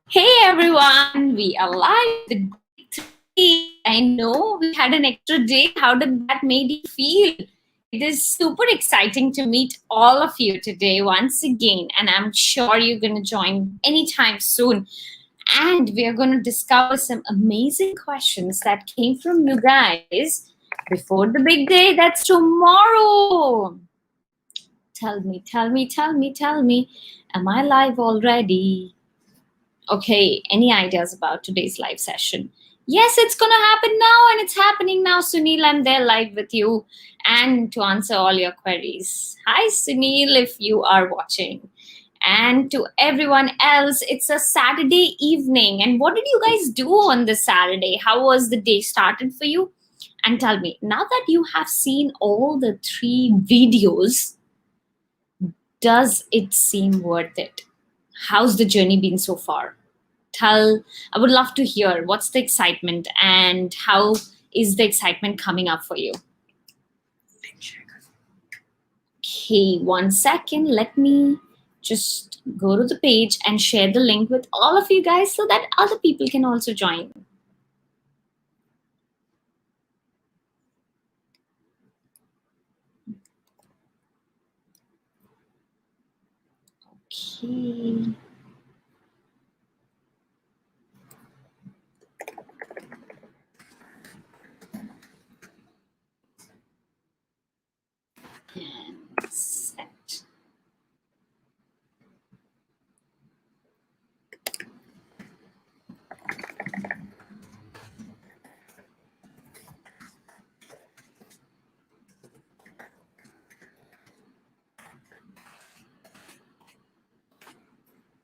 Hey everyone, we are live with day 3. I know we had an extra day. How did that make you feel? It is super exciting to meet all of you today once again, and I'm sure you're going to join anytime soon. And we are going to discover some amazing questions that came from you guys before the big day that's tomorrow. Tell me, am I live already? Okay, any ideas about today's live session? Yes, it's gonna happen now and it's happening now. Sunil, I'm there live with you and to answer all your queries. Hi, Sunil, if you are watching. And to everyone else, it's a Saturday evening. And what did you guys do on this Saturday? How was the day started for you? And tell me, now that you have seen all the 3 videos, does it seem worth it? How's the journey been so far? I would love to hear what's the excitement and how is the excitement coming up for you? Okay, 1 second. Let me just go to the page and share the link with all of you guys so that other people can also join. Okay. And set.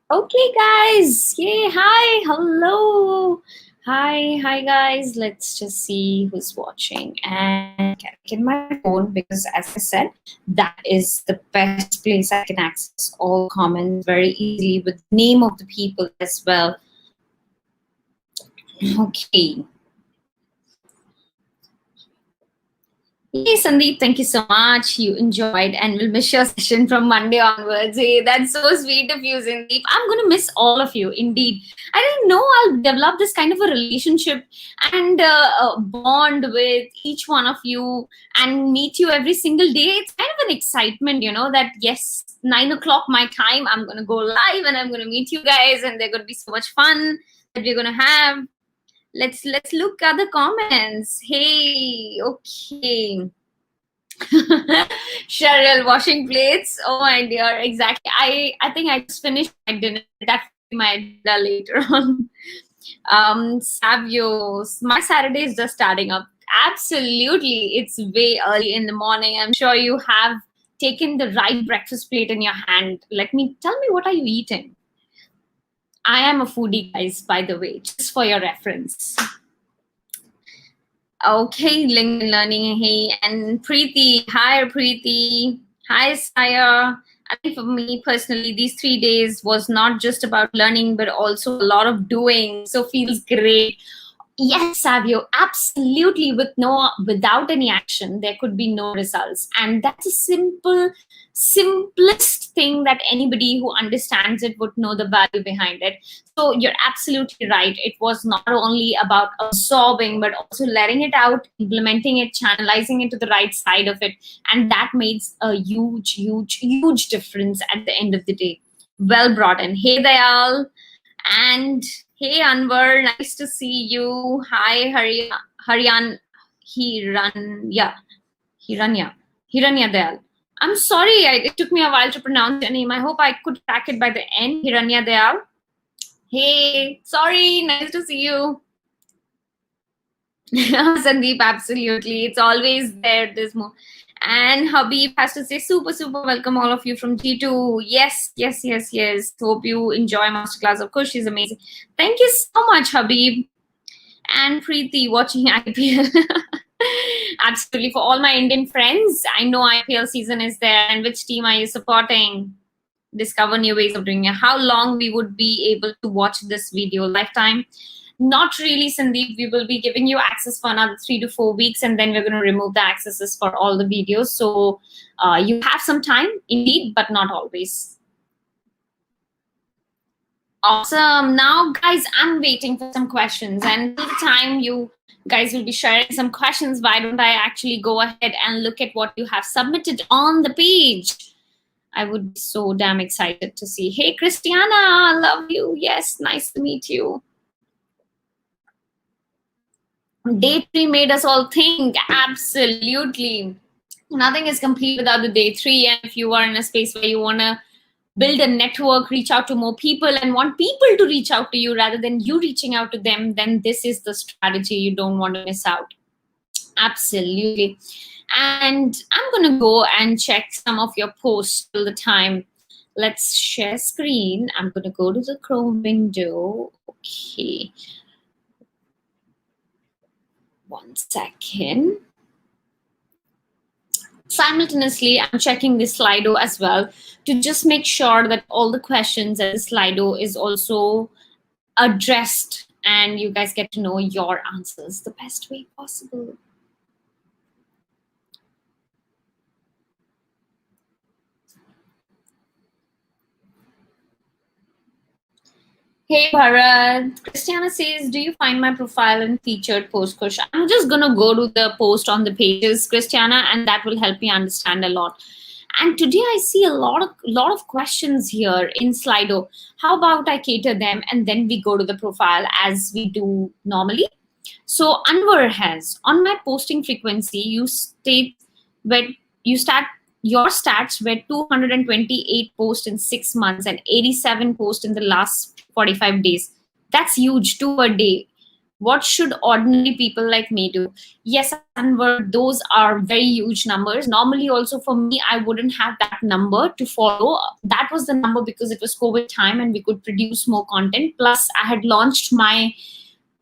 Okay, guys. Yay. Hi. Hello. Hi, guys. Let's just see who's watching. And check in my phone because, as I said, that is the best place I can access all comments very easily with the name of the people as well. Okay. Hey Sandeep, thank you so much. You enjoyed and will miss your session from Monday onwards. Hey, that's so sweet of you, Sandeep. I'm going to miss all of you, indeed. I didn't know I'll develop this kind of a relationship and bond with each one of you and meet you every single day. It's kind of an excitement, that yes, 9 o'clock my time, I'm going to go live and I'm going to meet you guys and they're going to be so much fun that we're going to have. Let's look at the comments. Hey, okay. Cheryl, washing plates. Oh my dear, exactly. I think I just finished my dinner. That will be my dinner later on. Savio, my Saturday is just starting up. Absolutely, it's way early in the morning. I'm sure you have taken the right breakfast plate in your hand. Tell me, what are you eating? I am a foodie, guys, by the way, just for your reference. Okay, LinkedIn Learning. Hey, and Preeti. Hi, Preeti. Hi, Saya. I think for me personally, these 3 days was not just about learning, but also a lot of doing. So feels great. Yes, Savio, absolutely. Without any action, there could be no results. And that's a simplest thing that anybody who understands it would know the value behind it. So you're absolutely right. It was not only about absorbing, but also letting it out, implementing it, channelizing it to the right side of it. And that makes a huge difference at the end of the day. Well brought in. Hey, Dayal. And hey, Anwar, nice to see you. Hi, Hiranya Dayal. I'm sorry, it took me a while to pronounce your name. I hope I could crack it by the end. Hiranya Dayal. Hey, sorry, nice to see you. Sandeep, absolutely. It's always there. There's more. And Habib has to say, super welcome all of you from G2. Yes. Hope you enjoy Masterclass. Of course, she's amazing. Thank you so much, Habib. And Preeti, watching IPL. Absolutely. For all my Indian friends, I know IPL season is there. And which team are you supporting? Discover new ways of doing it. How long we would be able to watch this video? Lifetime? Not really, Sandeep. We will be giving you access for another 3 to 4 weeks, and then we're going to remove the accesses for all the videos. So you have some time, indeed, but not always. Awesome. Now, guys, I'm waiting for some questions. And till the time you guys will be sharing some questions, why don't I actually go ahead and look at what you have submitted on the page? I would be so damn excited to see. Hey, Christiana, love you. Yes, nice to meet you. Day 3 made us all think. Absolutely. Nothing is complete without the day 3. And if you are in a space where you want to build a network, reach out to more people, and want people to reach out to you rather than you reaching out to them, then this is the strategy you don't want to miss out. Absolutely. And I'm going to go and check some of your posts till the time. Let's share screen. I'm going to go to the Chrome window. Okay. 1 second. Simultaneously, I'm checking this Slido as well to just make sure that all the questions at the Slido is also addressed and you guys get to know your answers the best way possible. Hey Bharat, Christiana says, do you find my profile and featured post, Kush? I'm just gonna go to the post on the pages, Christiana, and that will help me understand a lot. And today I see a lot of questions here in Slido. How about I cater them and then we go to the profile as we do normally? So Anwar has, on my posting frequency, you state where you start your stats were 228 posts in 6 months and 87 posts in the last 45 days. That's huge, 2 a day. What should ordinary people like me do? Yes, Anwar, those are very huge numbers. Normally, also for me, I wouldn't have that number to follow. That was the number because it was COVID time and we could produce more content. Plus, I had launched my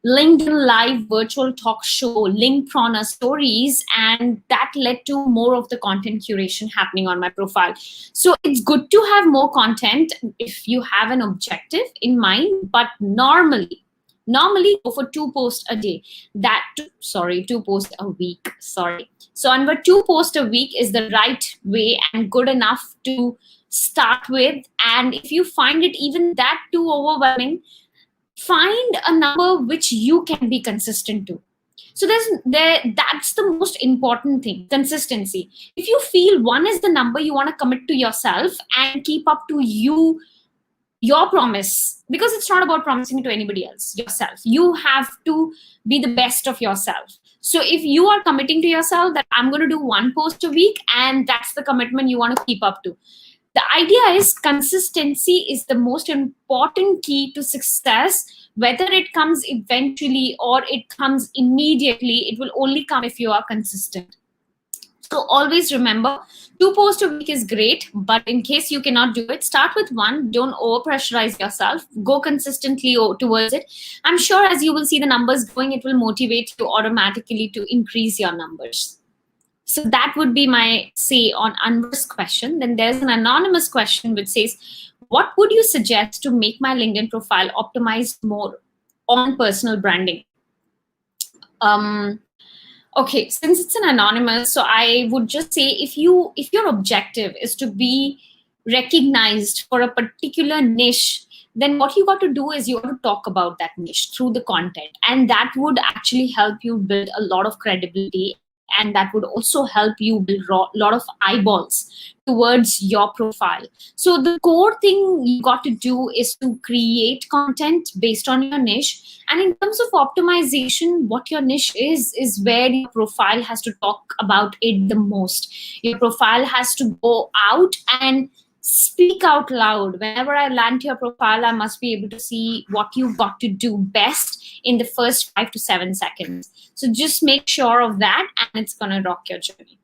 LinkedIn Live virtual talk show, Linkprana Stories, and that led to more of the content curation happening on my profile. So it's good to have more content if you have an objective in mind, but normally go for 2 posts a day. 2 posts a week. Sorry. So Anwar, 2 posts a week is the right way and good enough to start with. And if you find it even that too overwhelming, find a number which you can be consistent to. So that's the most important thing, consistency. If you feel 1 is the number you want to commit to yourself and keep up to your promise, because it's not about promising to anybody else, yourself. You have to be the best of yourself. So if you are committing to yourself that I'm going to do 1 post a week and that's the commitment you want to keep up to, the idea is consistency is the most important key to success. Whether it comes eventually or it comes immediately, it will only come if you are consistent. So always remember, 2 posts a week is great, but in case you cannot do it, start with 1. Don't over-pressurize yourself. Go consistently towards it. I'm sure as you will see the numbers going, it will motivate you automatically to increase your numbers. So that would be my say on Anwar's question. Then there's an anonymous question which says, what would you suggest to make my LinkedIn profile optimized more on personal branding? Okay, since it's an anonymous, so I would just say if your objective is to be recognized for a particular niche, then what you got to do is you got to talk about that niche through the content. And that would actually help you build a lot of credibility. And that would also help you build a lot of eyeballs towards your profile. So the core thing you got to do is to create content based on your niche. And in terms of optimization, what your niche is where your profile has to talk about it the most. Your profile has to go out and speak out loud. Whenever I land your profile, I must be able to see what you've got to do best in the first 5 to 7 seconds. So just make sure of that and it's going to rock your journey.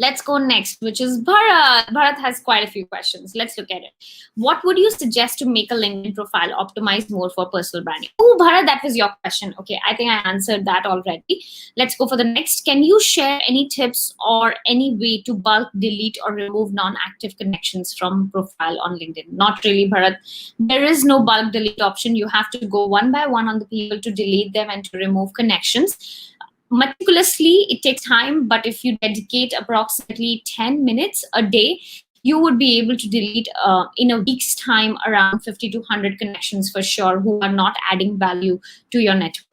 Let's go next, which is Bharat. Bharat has quite a few questions. Let's look at it. What would you suggest to make a LinkedIn profile optimized more for personal branding? Oh, Bharat, that was your question. Okay, I think I answered that already. Let's go for the next. Can you share any tips or any way to bulk delete or remove non-active connections from profile on LinkedIn? Not really, Bharat. There is no bulk delete option. You have to go one by one on the people to delete them and to remove connections. Meticulously, it takes time, but if you dedicate approximately 10 minutes a day, you would be able to delete in a week's time around 50 to 100 connections for sure who are not adding value to your network.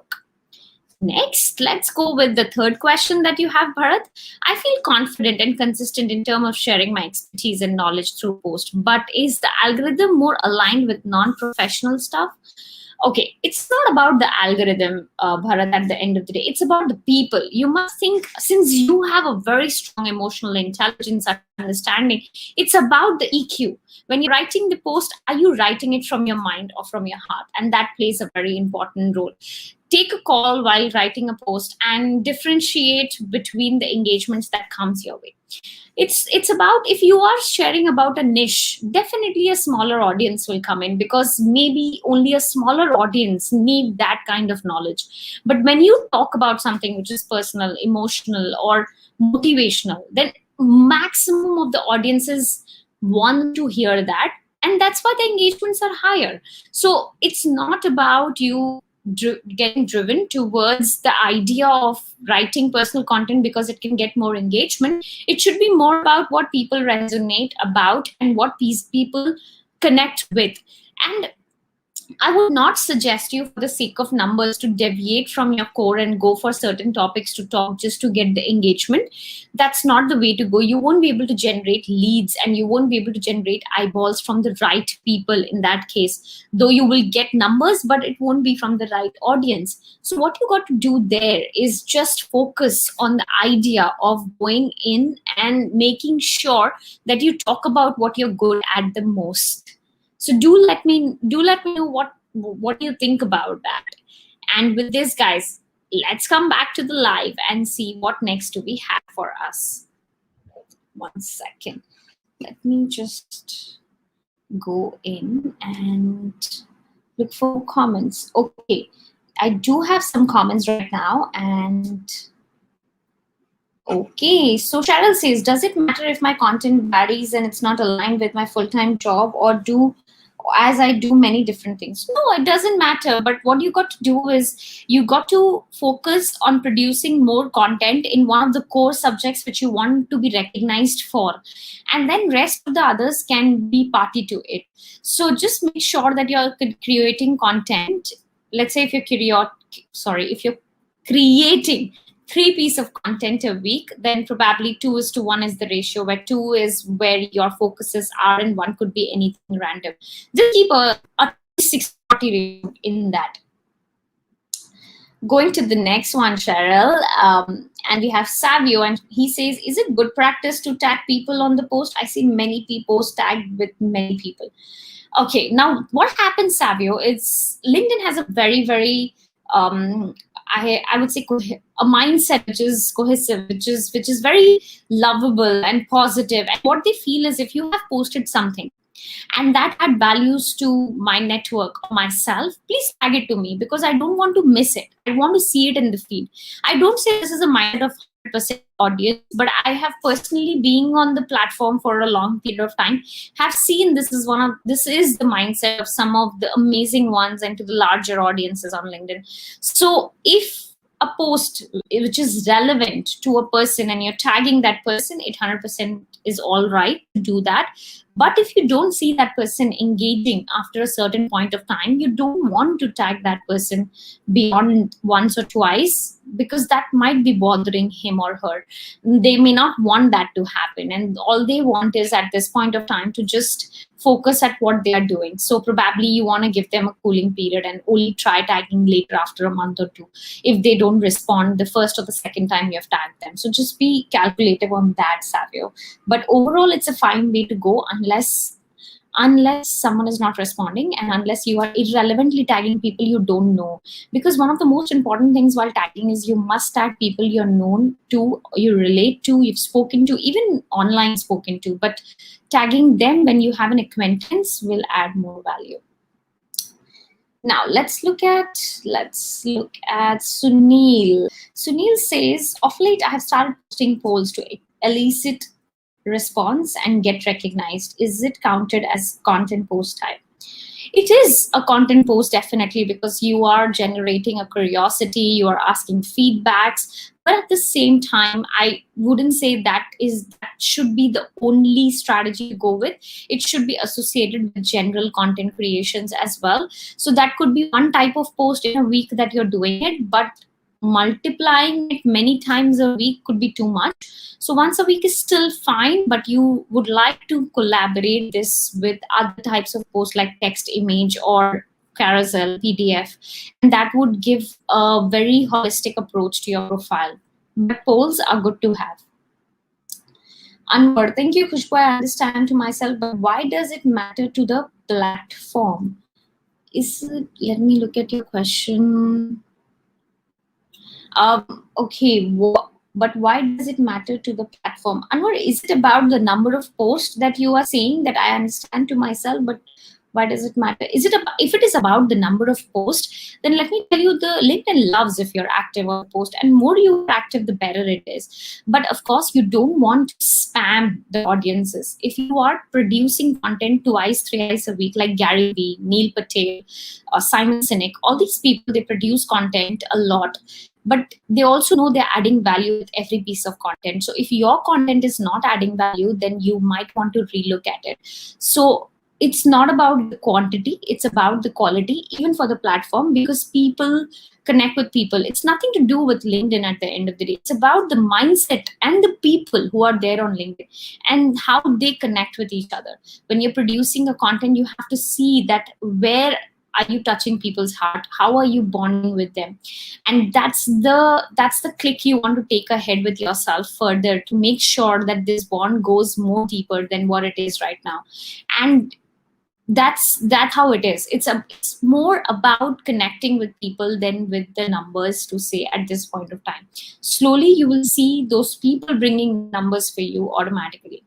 Next, let's go with the third question that you have, Bharat. I feel confident and consistent in terms of sharing my expertise and knowledge through post, but is the algorithm more aligned with non-professional stuff? Okay, it's not about the algorithm, Bharat, at the end of the day. It's about the people. You must think, since you have a very strong emotional intelligence understanding, it's about the EQ. When you're writing the post, are you writing it from your mind or from your heart? And that plays a very important role. Take a call while writing a post and differentiate between the engagements that comes your way. It's about, if you are sharing about a niche, definitely a smaller audience will come in, because maybe only a smaller audience need that kind of knowledge. But when you talk about something which is personal, emotional, or motivational, then maximum of the audiences want to hear that, and that's why the engagements are higher. So it's not about you getting driven towards the idea of writing personal content because it can get more engagement. It should be more about what people resonate about and what these people connect with. And I would not suggest you, for the sake of numbers, to deviate from your core and go for certain topics to talk just to get the engagement. That's not the way to go. You won't be able to generate leads and you won't be able to generate eyeballs from the right people in that case. Though you will get numbers, but it won't be from the right audience. So what you got to do there is just focus on the idea of going in and making sure that you talk about what you're good at the most. So do let me know what you think about that. And with this, guys, let's come back to the live and see what next do we have for us. 1 second. Let me just go in and look for comments. Okay, I do have some comments right now. And okay, so Cheryl says, does it matter if my content varies and it's not aligned with my full-time job, or as I do many different things? No, it doesn't matter. But what you got to do is you got to focus on producing more content in one of the core subjects which you want to be recognized for. And then rest of the others can be party to it. So just make sure that you're creating content. Let's say if you're creating 3 pieces of content a week, then probably 2:1 is the ratio, where 2 is where your focuses are and 1 could be anything random. Just keep a 60-40 ratio in that. Going to the next one, Cheryl, and we have Savio, and he says, is it good practice to tag people on the post? I see many people tagged with many people. Okay, now what happens, Savio, is LinkedIn has a very, very I would say a mindset which is cohesive, which is very lovable and positive. And what they feel is, if you have posted something and that add values to my network or myself, please tag it to me, because I don't want to miss it. I want to see it in the feed. I don't say this is a mindset of 100% audience, but I have personally, being on the platform for a long period of time, have seen this is the mindset of some of the amazing ones and to the larger audiences on LinkedIn. So if a post which is relevant to a person and you're tagging that person, it 100% is all right to do that. But if you don't see that person engaging after a certain point of time, you don't want to tag that person beyond once or twice, because that might be bothering him or her. They may not want that to happen, and all they want is at this point of time to just focus at what they are doing. So probably you want to give them a cooling period and only try tagging later after a month or two if they don't respond the first or the second time you have tagged them. So just be calculative on that, Savio. But overall, it's a fine way to go, unless someone is not responding and unless you are irrelevantly tagging people you don't know. Because one of the most important things while tagging is you must tag people you're known to, you relate to, you've spoken to, even online spoken to. But tagging them when you have an acquaintance will add more value. Now let's look at Sunil. Sunil says, of late I have started posting polls to elicit response and get recognized. Is it counted as content post type? It is a content post, definitely, because you are generating a curiosity, you are asking feedbacks, but at the same time, I wouldn't say that should be the only strategy to go with. It should be associated with general content creations as well. So that could be one type of post in a week that you're doing it, but multiplying it many times a week could be too much. So once a week is still fine, but you would like to collaborate this with other types of posts like text, image, or carousel, PDF, and that would give a very holistic approach to your profile. But polls are good to have. Anwar, thank you, Khushbu. I understand to myself, but why does it matter to the platform? Let me look at your question. Okay, but why does it matter to the platform? Anwar, is it about the number of posts that you are saying? That I understand to myself, but why does it matter? Is it about, if it is about the number of posts, then let me tell you, the LinkedIn loves if you're active on a post, and more you are active, the better it is. But of course, you don't want to spam the audiences. If you are producing content twice, thrice a week, like Gary Vee, Neil Patel, Simon Sinek, all these people, they produce content a lot, but they also know they're adding value with every piece of content. So if your content is not adding value, then you might want to relook at it. So it's not about the quantity, it's about the quality, even for the platform, because people connect with people. It's nothing to do with LinkedIn at the end of the day. It's about the mindset and the people who are there on LinkedIn and how they connect with each other. When you're producing a content, you have to see that where are you touching people's heart, how are you bonding with them, and that's the click you want to take ahead with yourself further to make sure that this bond goes more deeper than what it is right now. And that's how it is. It's more about connecting with people than with the numbers, to say, at this point of time. Slowly you will see those people bringing numbers for you automatically.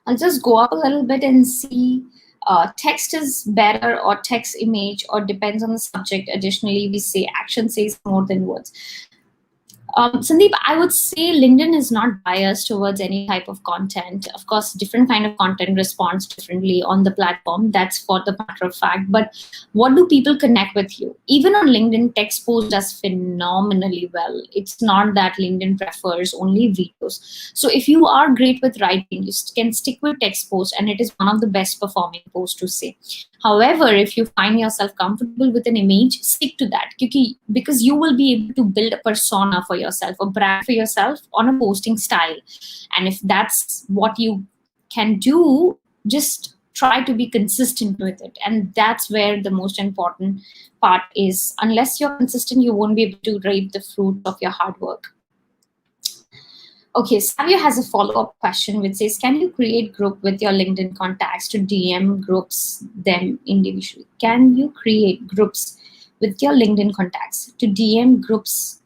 I'll just go up a little bit and see. Text is better, or text, image, or depends on the subject. Additionally, we say action says more than words. Sandeep, I would say LinkedIn is not biased towards any type of content. Of course, different kind of content responds differently on the platform. That's for the matter of fact. But what do people connect with you? Even on LinkedIn, text post does phenomenally well. It's not that LinkedIn prefers only videos. So if you are great with writing, you can stick with text post, and it is one of the best performing posts to say. However, if you find yourself comfortable with an image, stick to that, because you will be able to build a persona for yourself, a brand for yourself on a posting style. And if that's what you can do, just try to be consistent with it. And that's where the most important part is. Unless you're consistent, you won't be able to reap the fruit of your hard work. Okay, Savio has a follow-up question which says, can you create group with your LinkedIn contacts to DM groups them individually? Can you create groups with your LinkedIn contacts to DM groups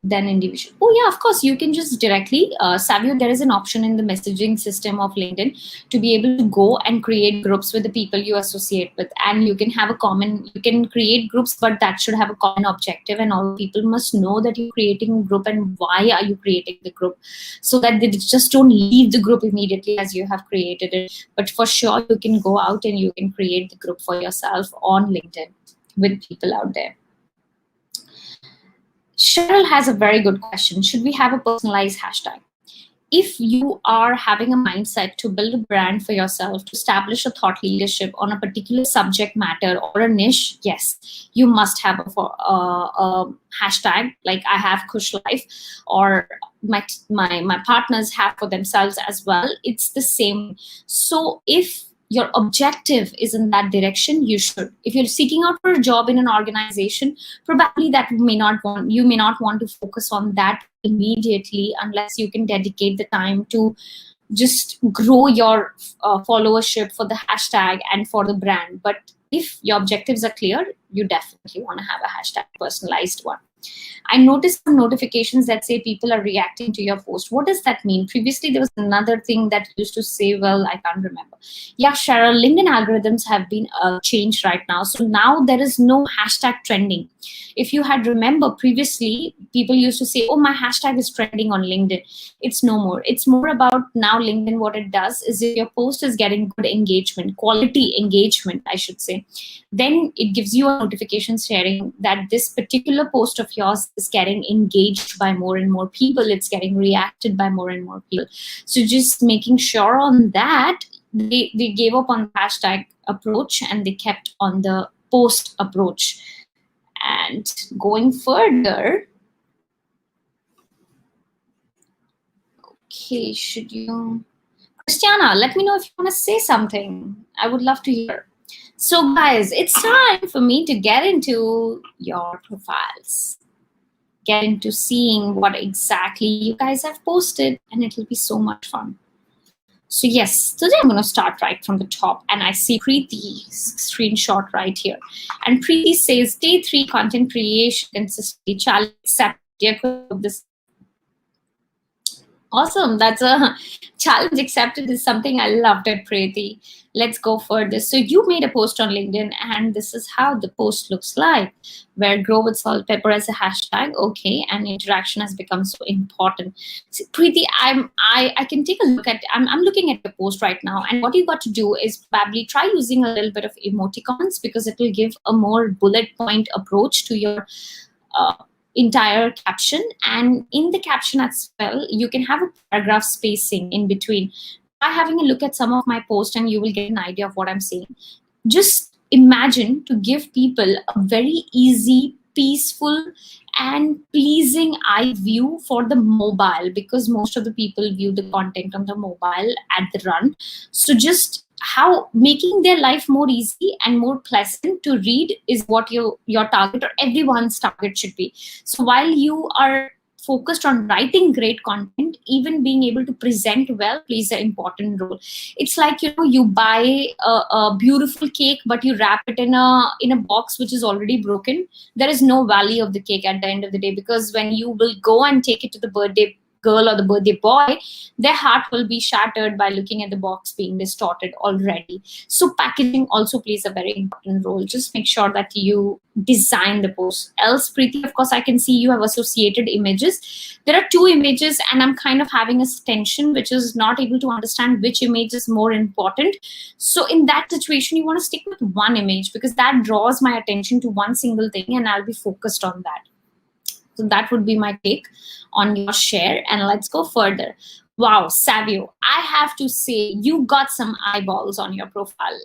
then individual? Oh yeah, of course, you can just directly, Savio, there is an option in the messaging system of LinkedIn to be able to go and create groups with the people you associate with. And you can have you can create groups, but that should have a common objective, and all people must know that you're creating a group and why are you creating the group, so that they just don't leave the group immediately as you have created it. But for sure, you can go out and you can create the group for yourself on LinkedIn with people out there. Cheryl has a very good question. Should we have a personalized hashtag? If you are having a mindset to build a brand for yourself, to establish a thought leadership on a particular subject matter or a niche, yes, you must have a hashtag, like I have Kush Life, or my partners have for themselves as well. It's the same. So if your objective is in that direction, you should. If you're seeking out for a job in an organization, probably you may not want to focus on that immediately, unless you can dedicate the time to just grow your followership for the hashtag and for the brand. But if your objectives are clear, you definitely want to have a hashtag personalized one. I noticed some notifications that say people are reacting to your post. What does that mean? Previously, there was another thing that used to say, well, I can't remember. Yeah, Cheryl, LinkedIn algorithms have been changed right now. So now there is no hashtag trending. If you had remember previously, people used to say, oh, my hashtag is trending on LinkedIn. It's no more. It's more about now LinkedIn, what it does is if your post is getting good engagement, quality engagement, I should say, then it gives you a notification sharing that this particular post of yours is getting engaged by more and more people. It's getting reacted by more and more people. So just making sure on that, they gave up on the hashtag approach and they kept on the post approach. And going further, okay, should you... Christiana, let me know if you want to say something. I would love to hear. So guys, it's time for me to get into your profiles. Get into seeing what exactly you guys have posted, and it'll be so much fun. So yes, today I'm going to start right from the top, and I see Preeti's screenshot right here. And Preeti says, day 3 content creation consistently challenge accept. This awesome. That's a challenge accepted is something I loved at Preeti. Let's go further. So you made a post on LinkedIn, and this is how the post looks like, where grow with Salt&Pepper as a hashtag. Okay, and interaction has become so important. So, Preeti, I can take a look at. I'm looking at the post right now, and what you got to do is probably try using a little bit of emoticons because it will give a more bullet point approach to your entire caption. And in the caption as well, you can have a paragraph spacing in between. By having a look at some of my posts, and you will get an idea of what I'm saying. Just imagine to give people a very easy, peaceful, and pleasing eye view for the mobile, because most of the people view the content on the mobile at the run. So just how making their life more easy and more pleasant to read is what your target or everyone's target should be. So while you are focused on writing great content, even being able to present well plays an important role. It's like, you know, you buy a beautiful cake, but you wrap it in a box which is already broken. There is no value of the cake at the end of the day, because when you will go and take it to the birthday girl or the birthday boy, their heart will be shattered by looking at the box being distorted already. So packaging also plays a very important role. Just make sure that you design the post. Else, Preeti, of course, I can see you have associated images. There are 2 images, and I'm kind of having a tension, which is not able to understand which image is more important. So in that situation, you want to stick with one image, because that draws my attention to one single thing, and I'll be focused on that. So that would be my take on your share. And let's go further. Wow, Savio, I have to say, you got some eyeballs on your profile.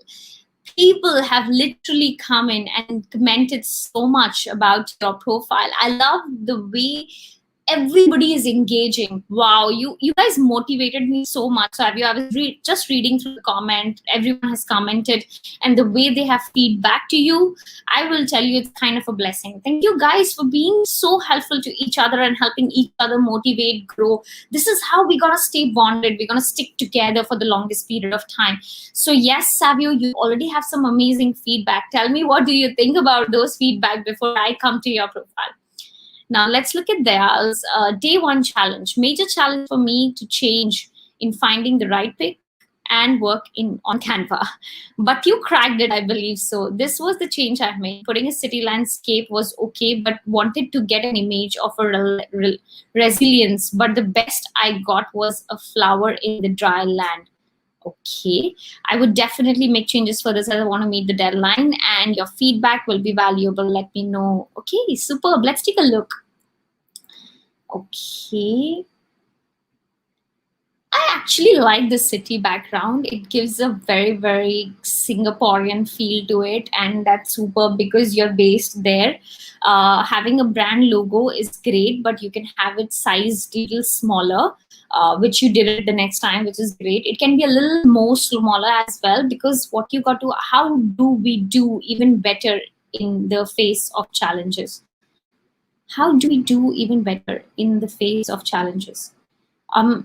People have literally come in and commented so much about your profile. I love the way everybody is engaging. Wow, you guys motivated me so much. So I was just reading through the comment. Everyone has commented, and the way they have feedback to you, I will tell you, it's kind of a blessing. Thank you guys for being so helpful to each other and helping each other motivate, grow. This is how we're gonna stay bonded. We're gonna stick together for the longest period of time. So yes, Savio, you already have some amazing feedback. Tell me, what do you think about those feedback before I come to your profile? Now let's look at theirs. Day 1 challenge. Major challenge for me to change in finding the right pick and work on Canva. But you cracked it, I believe so. This was the change I've made. Putting a city landscape was okay, but wanted to get an image of a resilience. But the best I got was a flower in the dry land. Okay, I would definitely make changes for this as I want to meet the deadline, and your feedback will be valuable. Let me know. Okay, superb. Let's take a look. Okay. I actually like the city background. It gives a very, very Singaporean feel to it, and that's superb because you're based there. Having a brand logo is great, but you can have it sized a little smaller, which you did it the next time, which is great. It can be a little more smaller as well, because what you got to, how do we do even better in the face of challenges? How do we do even better in the face of challenges? I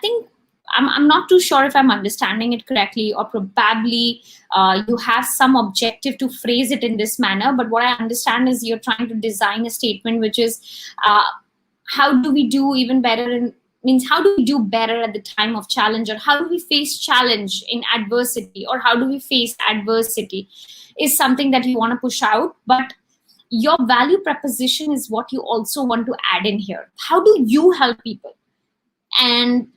think I'm not too sure if I'm understanding it correctly, or probably you have some objective to phrase it in this manner. But what I understand is you're trying to design a statement which is, uh, how do we do even better in, means how do we do better at the time of challenge, or how do we face challenge in adversity, or how do we face adversity, is something that you want to push out. But your value proposition is what you also want to add in here. How do you help people? And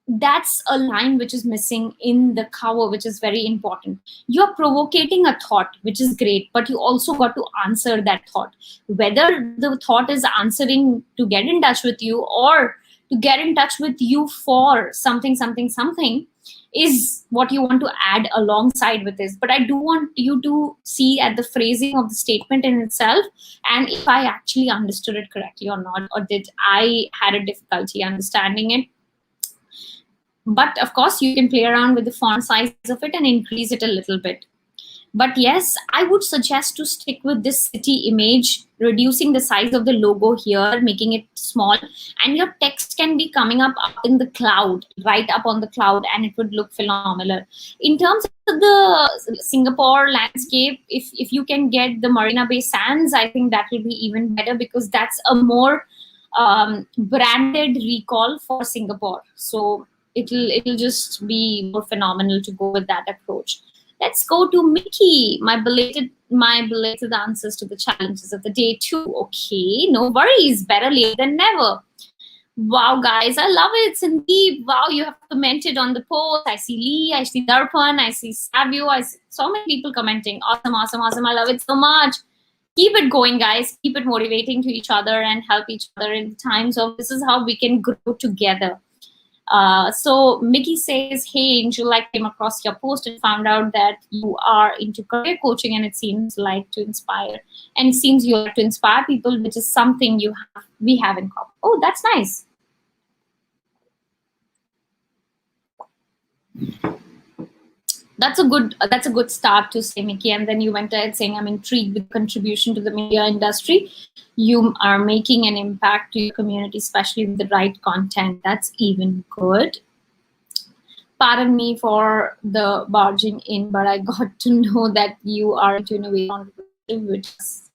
that's a line which is missing in the cover, which is very important. You're provoking a thought, which is great, but you also got to answer that thought. Whether the thought is answering to get in touch with you, or to get in touch with you for something, something, something, is what you want to add alongside with this. But I do want you to see at the phrasing of the statement in itself, and if I actually understood it correctly or not, or did I had a difficulty understanding it. But of course, you can play around with the font size of it and increase it a little bit. But yes, I would suggest to stick with this city image, reducing the size of the logo here, making it small, and your text can be coming up in the cloud, right up on the cloud, and it would look phenomenal. In terms of the Singapore landscape, if you can get the Marina Bay Sands, I think that will be even better, because that's a more branded recall for Singapore. So it'll just be more phenomenal to go with that approach. Let's go to Mickey. My belated answers to the challenges of the day too. Okay, no worries. Better late than never. Wow, guys, I love it. Sandeep, wow, you have commented on the post. I see Lee, I see Darpan, I see Savio, I see so many people commenting. Awesome, awesome, awesome. I love it so much. Keep it going, guys. Keep it motivating to each other and help each other in times of, this is how we can grow together. So Mickey says, hey Angel, I came across your post and found out that you are into career coaching, and it seems like to inspire, and it seems you like to inspire people, which is something we have in common. Oh, that's nice. That's a good start to say, Mickey. And then you went ahead saying, I'm intrigued with contribution to the media industry. You are making an impact to your community, especially with the right content. That's even good. Pardon me for the barging in, but I got to know that you are into innovation, which is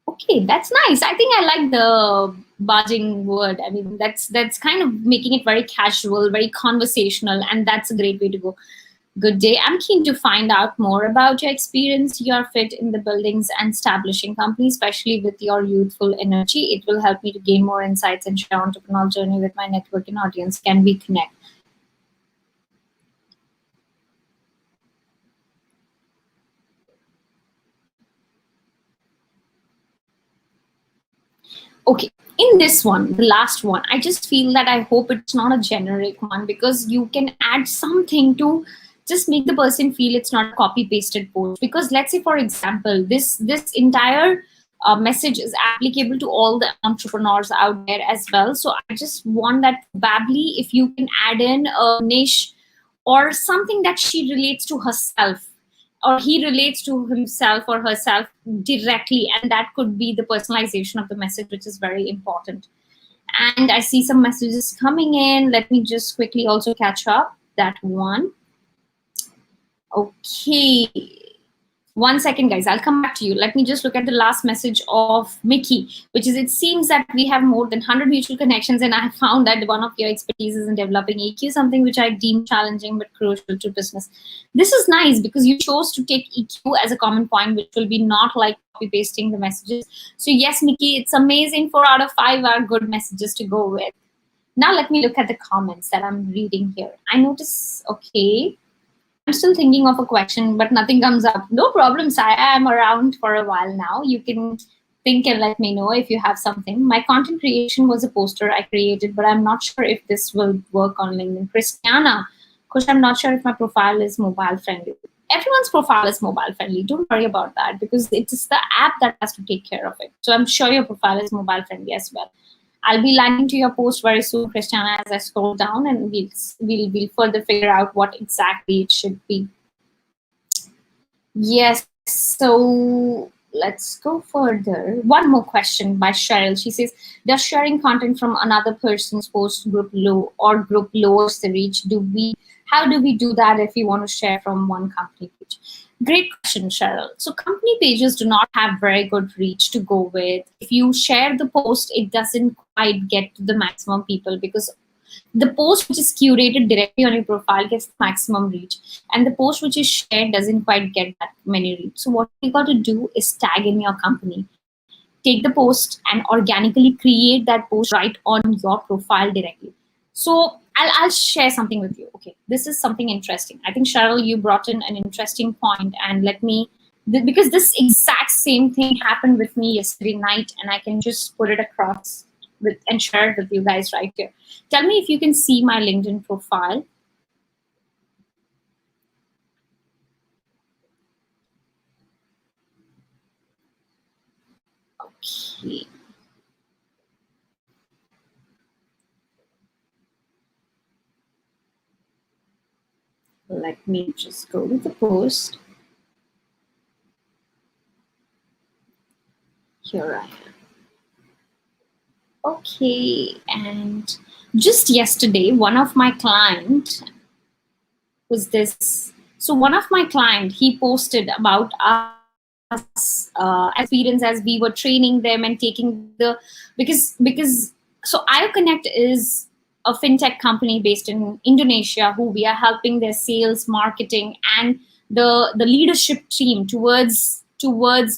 okay. That's nice. I think I like the barging word. I mean, that's kind of making it very casual, very conversational, and that's a great way to go. Good day. I'm keen to find out more about your experience, your fit in the buildings and establishing companies, especially with your youthful energy. It will help me to gain more insights and share entrepreneurial journey with my networking audience. Can we connect? Okay, in this one, the last one, I just feel that I hope it's not a generic one, because you can add something to just make the person feel it's not a copy pasted post. Because let's say, for example, this entire message is applicable to all the entrepreneurs out there as well. So I just want that probably if you can add in a niche or something that she relates to herself, or he relates to himself or herself directly, and that could be the personalization of the message, which is very important. And I see some messages coming in. Let me just quickly also catch up that one. Okay, 1 second, guys. I'll come back to you. Let me just look at the last message of Mickey, which is, it seems that we have more than 100 mutual connections, and I found that one of your expertise is in developing EQ, something which I deem challenging but crucial to business. This is nice because you chose to take EQ as a common point, which will be not like copy pasting the messages. So yes, Mickey, it's amazing. 4 out of 5 are good messages to go with. Now let me look at the comments that I'm reading here. I notice, okay, I'm still thinking of a question, but nothing comes up. No problem, Sai. I'm around for a while now. You can think and let me know if you have something. My content creation was a poster I created, but I'm not sure if this will work on LinkedIn. Christiana, Kush, I'm not sure if my profile is mobile friendly. Everyone's profile is mobile friendly. Don't worry about that, because it's the app that has to take care of it. So I'm sure your profile is mobile friendly as well. I'll be landing to your post very soon, Christiana, as I scroll down, and we'll further figure out what exactly it should be. Yes, so Let's go further. One more question by Cheryl. She says, does sharing content from another person's post group lowers the reach? How do we do that if we want to share from one company page? Great question, Cheryl. So company pages do not have very good reach to go with. If you share the post, it doesn't quite get to the maximum people because the post which is curated directly on your profile gets the maximum reach, and the post which is shared doesn't quite get that many reach. So what you got to do is tag in your company, take the post and organically create that post right on your profile directly. So I'll share something with you. Okay, this is something interesting. I think Cheryl, you brought in an interesting point, and let me because this exact same thing happened with me yesterday night, and I can just put it across with and share it with you guys right here. Tell me if you can see my LinkedIn profile. Okay. Let me just go to the post. Here I am. Okay, and just yesterday, one of my client was this. So one of my client, he posted about us experience as we were training them and taking the because so iConnect is a fintech company based in Indonesia who we are helping their sales, marketing, and the leadership team towards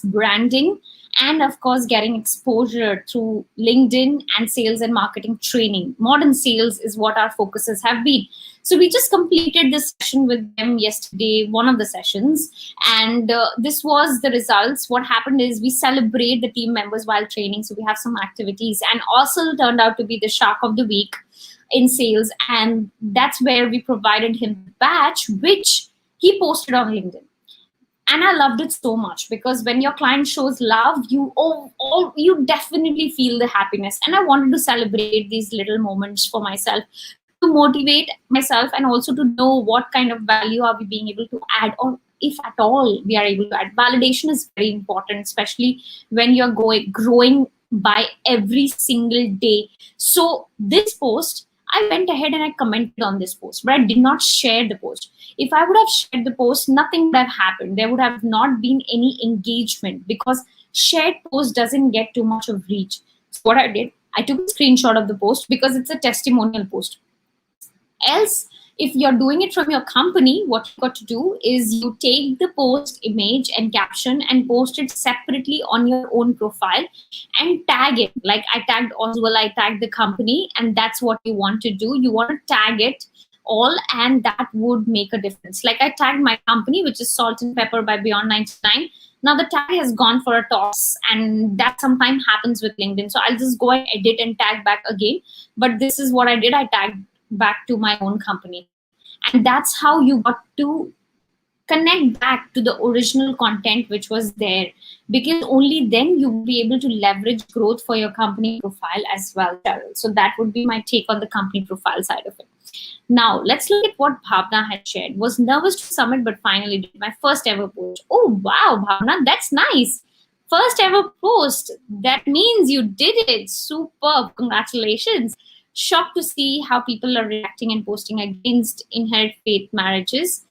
branding and of course getting exposure through LinkedIn and sales and marketing training. Modern sales is what our focuses have been. So we just completed this session with them yesterday, one of the sessions, and this was the results. What happened is we celebrate the team members while training, so we have some activities, and also turned out to be the shark of the week in sales, and that's where we provided him the badge, which he posted on LinkedIn. And I loved it so much because when your client shows love, you definitely feel the happiness. And I wanted to celebrate these little moments for myself to motivate myself and also to know what kind of value are we being able to add, or if at all we are able to add. Validation is very important, especially when you're growing by every single day. So this post, I went ahead and I commented on this post, but I did not share the post. If I would have shared the post, nothing would have happened. There would have not been any engagement because shared post doesn't get too much of reach. So what I did, I took a screenshot of the post because it's a testimonial post. Else, if you're doing it from your company, what you got to do is you take the post image and caption and post it separately on your own profile and tag it. Like I tagged Oswald, I tagged the company, and that's what you want to do. You want to tag it all, and that would make a difference. Like I tagged my company, which is Salt&Pepper by Beyond 99. Now the tag has gone for a toss, and that sometimes happens with LinkedIn. So I'll just go and edit and tag back again. But this is what I did. I tagged back to my own company. And that's how you got to connect back to the original content which was there, because only then you will be able to leverage growth for your company profile as well, Cheryl. So that would be my take on the company profile side of it. Now let's look at what Bhavna had shared. Was nervous to submit but finally did my first ever post. Oh wow, Bhavna, that's nice. First ever post. That means you did it. Superb. Congratulations. Shocked to see how people are reacting and posting against inherent faith marriages.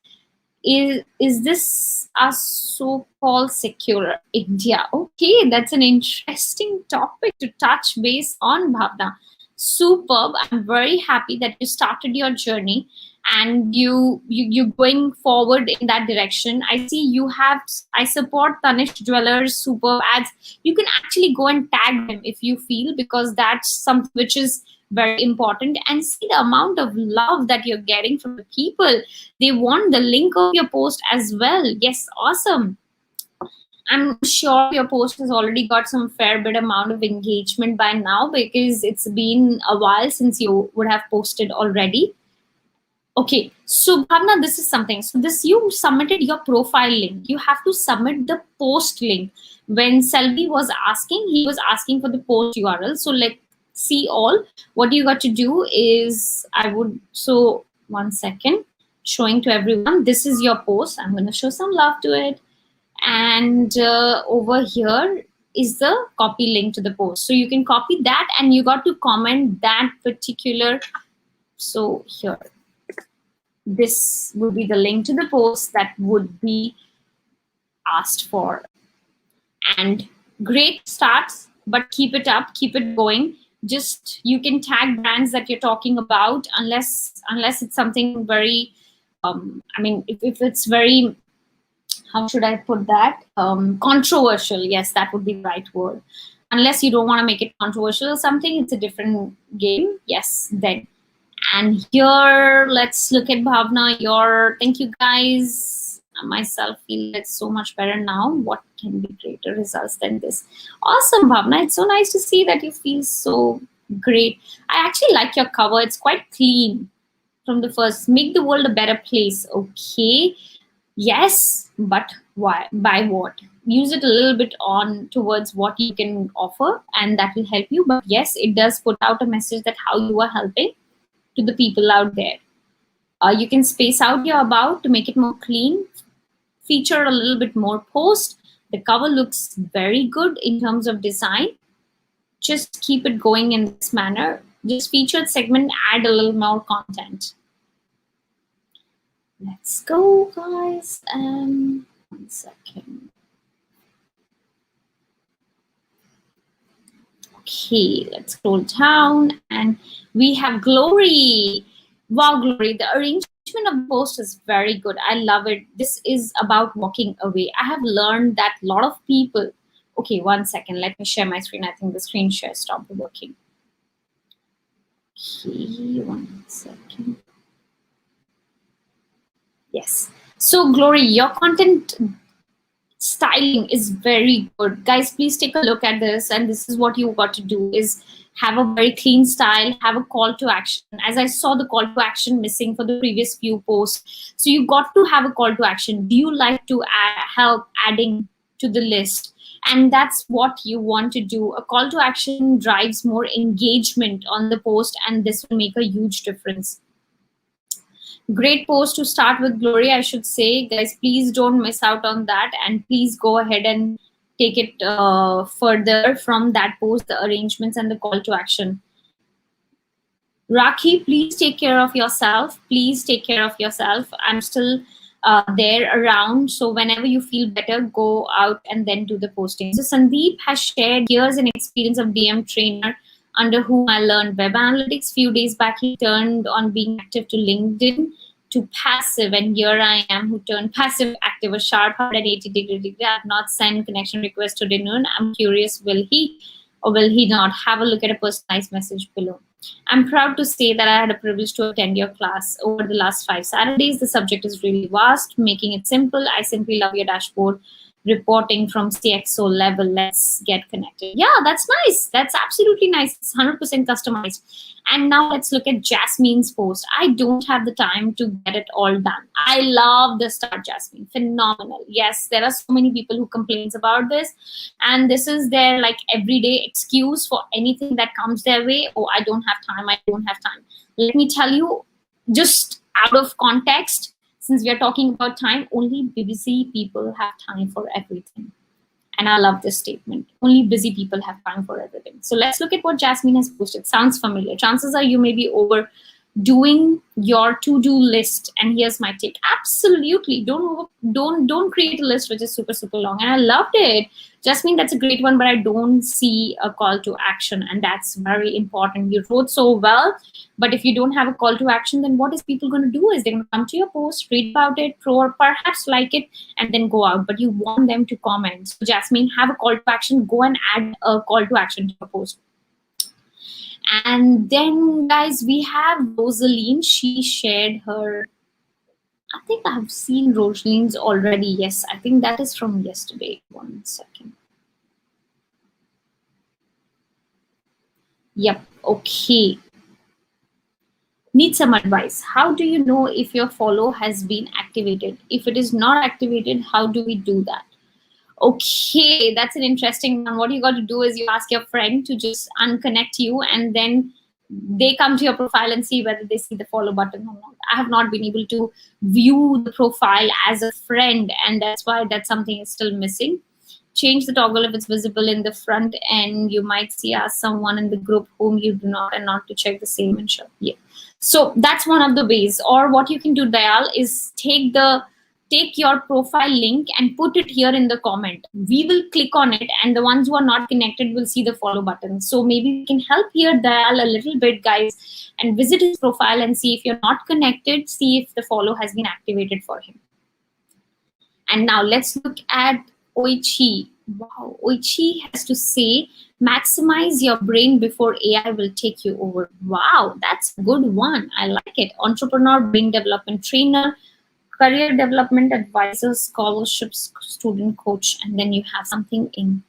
Is this a so-called secular India? Okay, that's an interesting topic to touch base on, Bhavna. Superb. I'm very happy that you started your journey and you're going forward in that direction. I see you have, I support Tanish Jewelers, superb ads. You can actually go and tag them if you feel, because that's something which is very important, and see the amount of love that you're getting from the people. They want the link of your post as well. Yes, awesome. I'm sure your post has already got some fair bit amount of engagement by now, because it's been a while since you would have posted already. Okay, so Bhavna, this is something. So this, you submitted your profile link. You have to submit the post link. When Selvi was asking, he was asking for the post URL. So let's see all. What you got to do is, so 1 second, showing to everyone, this is your post. I'm going to show some love to it. And over here is the copy link to the post. So you can copy that and you got to comment that particular. So here, this would be the link to the post that would be asked for. And great starts, but keep it up, keep it going. Just you can tag brands that you're talking about, unless it's something very I mean, if it's very, how should I put that, controversial. Yes, that would be the right word. Unless you don't want to make it controversial or something, it's a different game. Yes, then. And here, let's look at Bhavna. Your thank you guys. Myself feel it's so much better now. What can be greater results than this? Awesome, Bhavna. It's so nice to see that you feel so great. I actually like your cover. It's quite clean from the first. Make the world a better place. Okay. Yes, but why? By what? Use it a little bit on towards what you can offer, and that will help you. But yes, it does put out a message that how you are helping to the people out there. You can space out your about to make it more clean, feature a little bit more post. The cover looks very good in terms of design. Just keep it going in this manner. Just featured segment, add a little more content. Let's go, guys. 1 second. Okay, let's scroll down and we have Glory. Wow, Glory, the arrangement of the post is very good. I love it. This is about walking away. I have learned that a lot of people, okay, 1 second, let me share my screen. I think the screen share stopped working. Okay, 1 second. Yes. So Glory, your content styling is very good. Guys, please take a look at this, and this is what you got to do is have a very clean style, have a call to action. As I saw the call to action missing for the previous few posts. So you got to have a call to action. Do you like to help adding to the list? And that's what you want to do. A call to action drives more engagement on the post, and this will make a huge difference. Great post to start with, Glory, I should say. Guys, please don't miss out on that, and please go ahead and take it further from that post, the arrangements and the call to action. Rakhi, please take care of yourself. Please take care of yourself. I'm still there around. So whenever you feel better, go out and then do the posting. So Sandeep has shared years and experience of DM trainer under whom I learned web analytics. Few days back, he turned on being active to LinkedIn to passive, and here I am who turned passive active, a sharp 180-degree. I have not sent connection request to Dinun. I'm curious, will he or will he not? Have a look at a personalized message below. I'm proud to say that I had a privilege to attend your class over the last 5 Saturdays. The subject is really vast, making it simple. I simply love your dashboard reporting from CXO level. Let's get connected. Yeah, that's nice. That's absolutely nice. It's 100% customized. And now let's look at Jasmine's post. I don't have the time to get it all done. I love the start, Jasmine. Phenomenal. Yes, there are so many people who complains about this, and this is their like everyday excuse for anything that comes their way. Oh, I don't have time. I don't have time. Let me tell you, just out of context, since we are talking about time, only busy people have time for everything. And I love this statement. Only busy people have time for everything. So let's look at what Jasmine has posted. Sounds familiar. Chances are you may be overdoing your to-do list. And here's my take. Absolutely. Don't create a list which is super, super long. And I loved it. Jasmine, that's a great one, but I don't see a call to action. And that's very important. You wrote so well, but if you don't have a call to action, then what is people going to do is they're going to come to your post, read about it, or perhaps like it, and then go out. But you want them to comment. So Jasmine, have a call to action. Go and add a call to action to your post. And then, guys, we have Rosaline. She shared her, I think I've seen Rosaline's already. Yes, I think that is from yesterday. 1 second. Yep, okay. Need some advice. How do you know if your follow has been activated? If it is not activated, how do we do that? Okay, that's an interesting one. What you got to do is you ask your friend to just unconnect you, and then they come to your profile and see whether they see the follow button or not. I have not been able to view the profile as a friend, and that's why that something is still missing. Change the toggle if it's visible in the front end. You might see as someone in the group whom you do not, and not to check the same and show. Yeah. So that's one of the ways. Or what you can do, Dayal, is take your profile link and put it here in the comment. We will click on it, and the ones who are not connected will see the follow button. So maybe we can help here Dayal a little bit, guys, and visit his profile and see if you're not connected, see if the follow has been activated for him. And now let's look at Oichi. Wow, Oichi has to say, maximize your brain before AI will take you over. Wow, that's a good one. I like it. Entrepreneur, brain development trainer, career development advisor, scholarships, student coach, and then you have something in.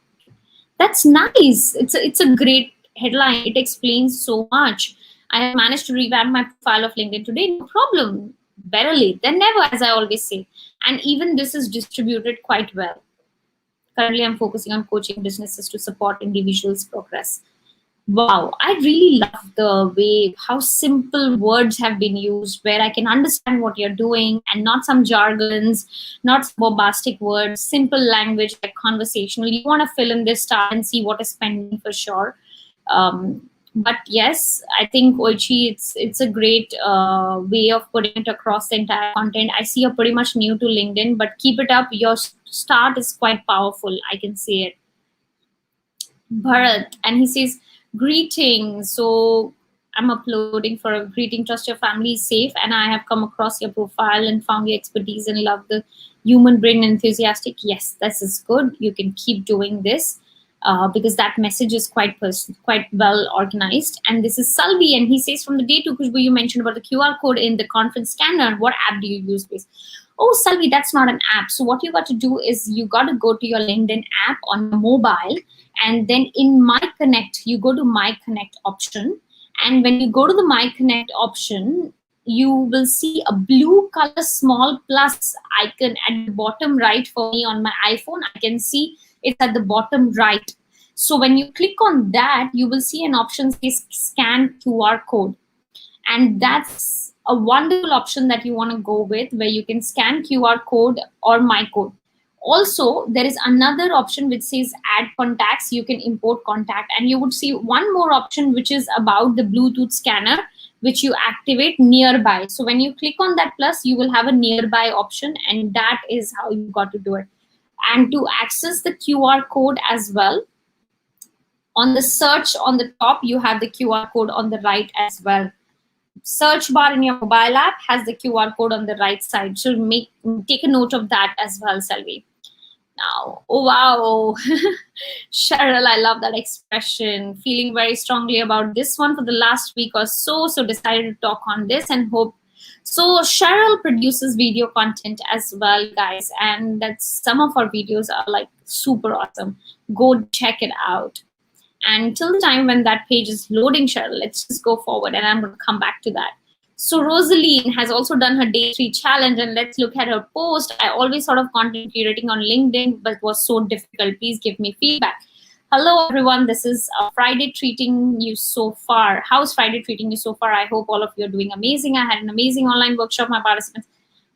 That's nice. It's a great headline. It explains so much. I have managed to revamp my profile of LinkedIn today. No problem. Better late than never, as I always say. And even this is distributed quite well. Currently, I'm focusing on coaching businesses to support individuals' progress. Wow, I really love the way how simple words have been used, where I can understand what you're doing and not some jargons, not some bombastic words, simple language like conversational. You want to fill in this star and see what is pending for sure. But yes, I think Oichi, it's a great way of putting it across the entire content. I see you're pretty much new to LinkedIn, but keep it up. Your start is quite powerful. I can see it. Bharat, and he says, greetings. So I'm uploading for a greeting. Trust your family is safe, and I have come across your profile and found your expertise and love the human brain enthusiastic. Yes, this is good. You can keep doing this. Because that message is quite well organized. And this is Salvi, and he says, from the day to Kushbu, you mentioned about the QR code in the conference scanner. What app do you use, please? Oh, Salvi, that's not an app. So what you got to do is you got to go to your LinkedIn app on your mobile, and then in My Connect, you go to My Connect option. And when you go to the My Connect option, you will see a blue color small plus icon at the bottom right. For me on my iPhone, I can see it's at the bottom right. So when you click on that, you will see an option says scan QR code. And that's a wonderful option that you want to go with, where you can scan QR code or my code. Also, there is another option which says add contacts. You can import contact, and you would see one more option which is about the Bluetooth scanner, which you activate nearby. So when you click on that plus, you will have a nearby option, and that is how you got to do it. And to access the QR code as well, on the search on the top, you have the QR code on the right as well. Search bar in your mobile app has the QR code on the right side. So take a note of that as well, Selvi. Now, oh wow, Cheryl, I love that expression. Feeling very strongly about this one for the last week or so. So decided to talk on this and hope. So Cheryl produces video content as well, guys, and that's some of our videos are like super awesome. Go check it out. And till the time when that page is loading, Cheryl, let's just go forward, and I'm going to come back to that. So Rosaline has also done her day 3 challenge, and let's look at her post. I always thought of content curating on LinkedIn, but it was so difficult. Please give me feedback. Hello, everyone. This is Friday treating you so far. How's Friday treating you so far? I hope all of you are doing amazing. I had an amazing online workshop, my participants.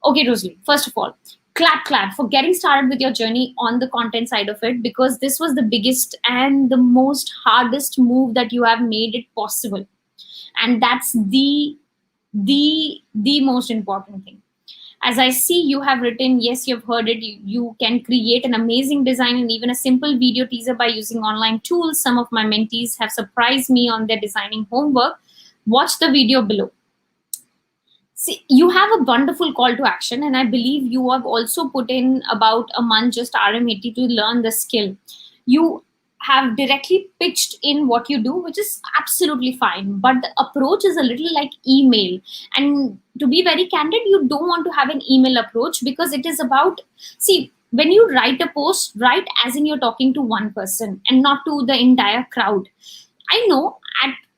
Okay, Rosalie, first of all, clap for getting started with your journey on the content side of it, because this was the biggest and the most hardest move that you have made it possible. And that's the most important thing. As I see, you have written, yes, you've heard it, you can create an amazing design and even a simple video teaser by using online tools. Some of my mentees have surprised me on their designing homework. Watch the video below. See, you have a wonderful call to action, and I believe you have also put in about a month just RM80 to learn the skill. You have directly pitched in what you do, which is absolutely fine, but the approach is a little like email. And to be very candid, you don't want to have an email approach, because it is about, see, when you write a post, write as in you're talking to one person and not to the entire crowd. I know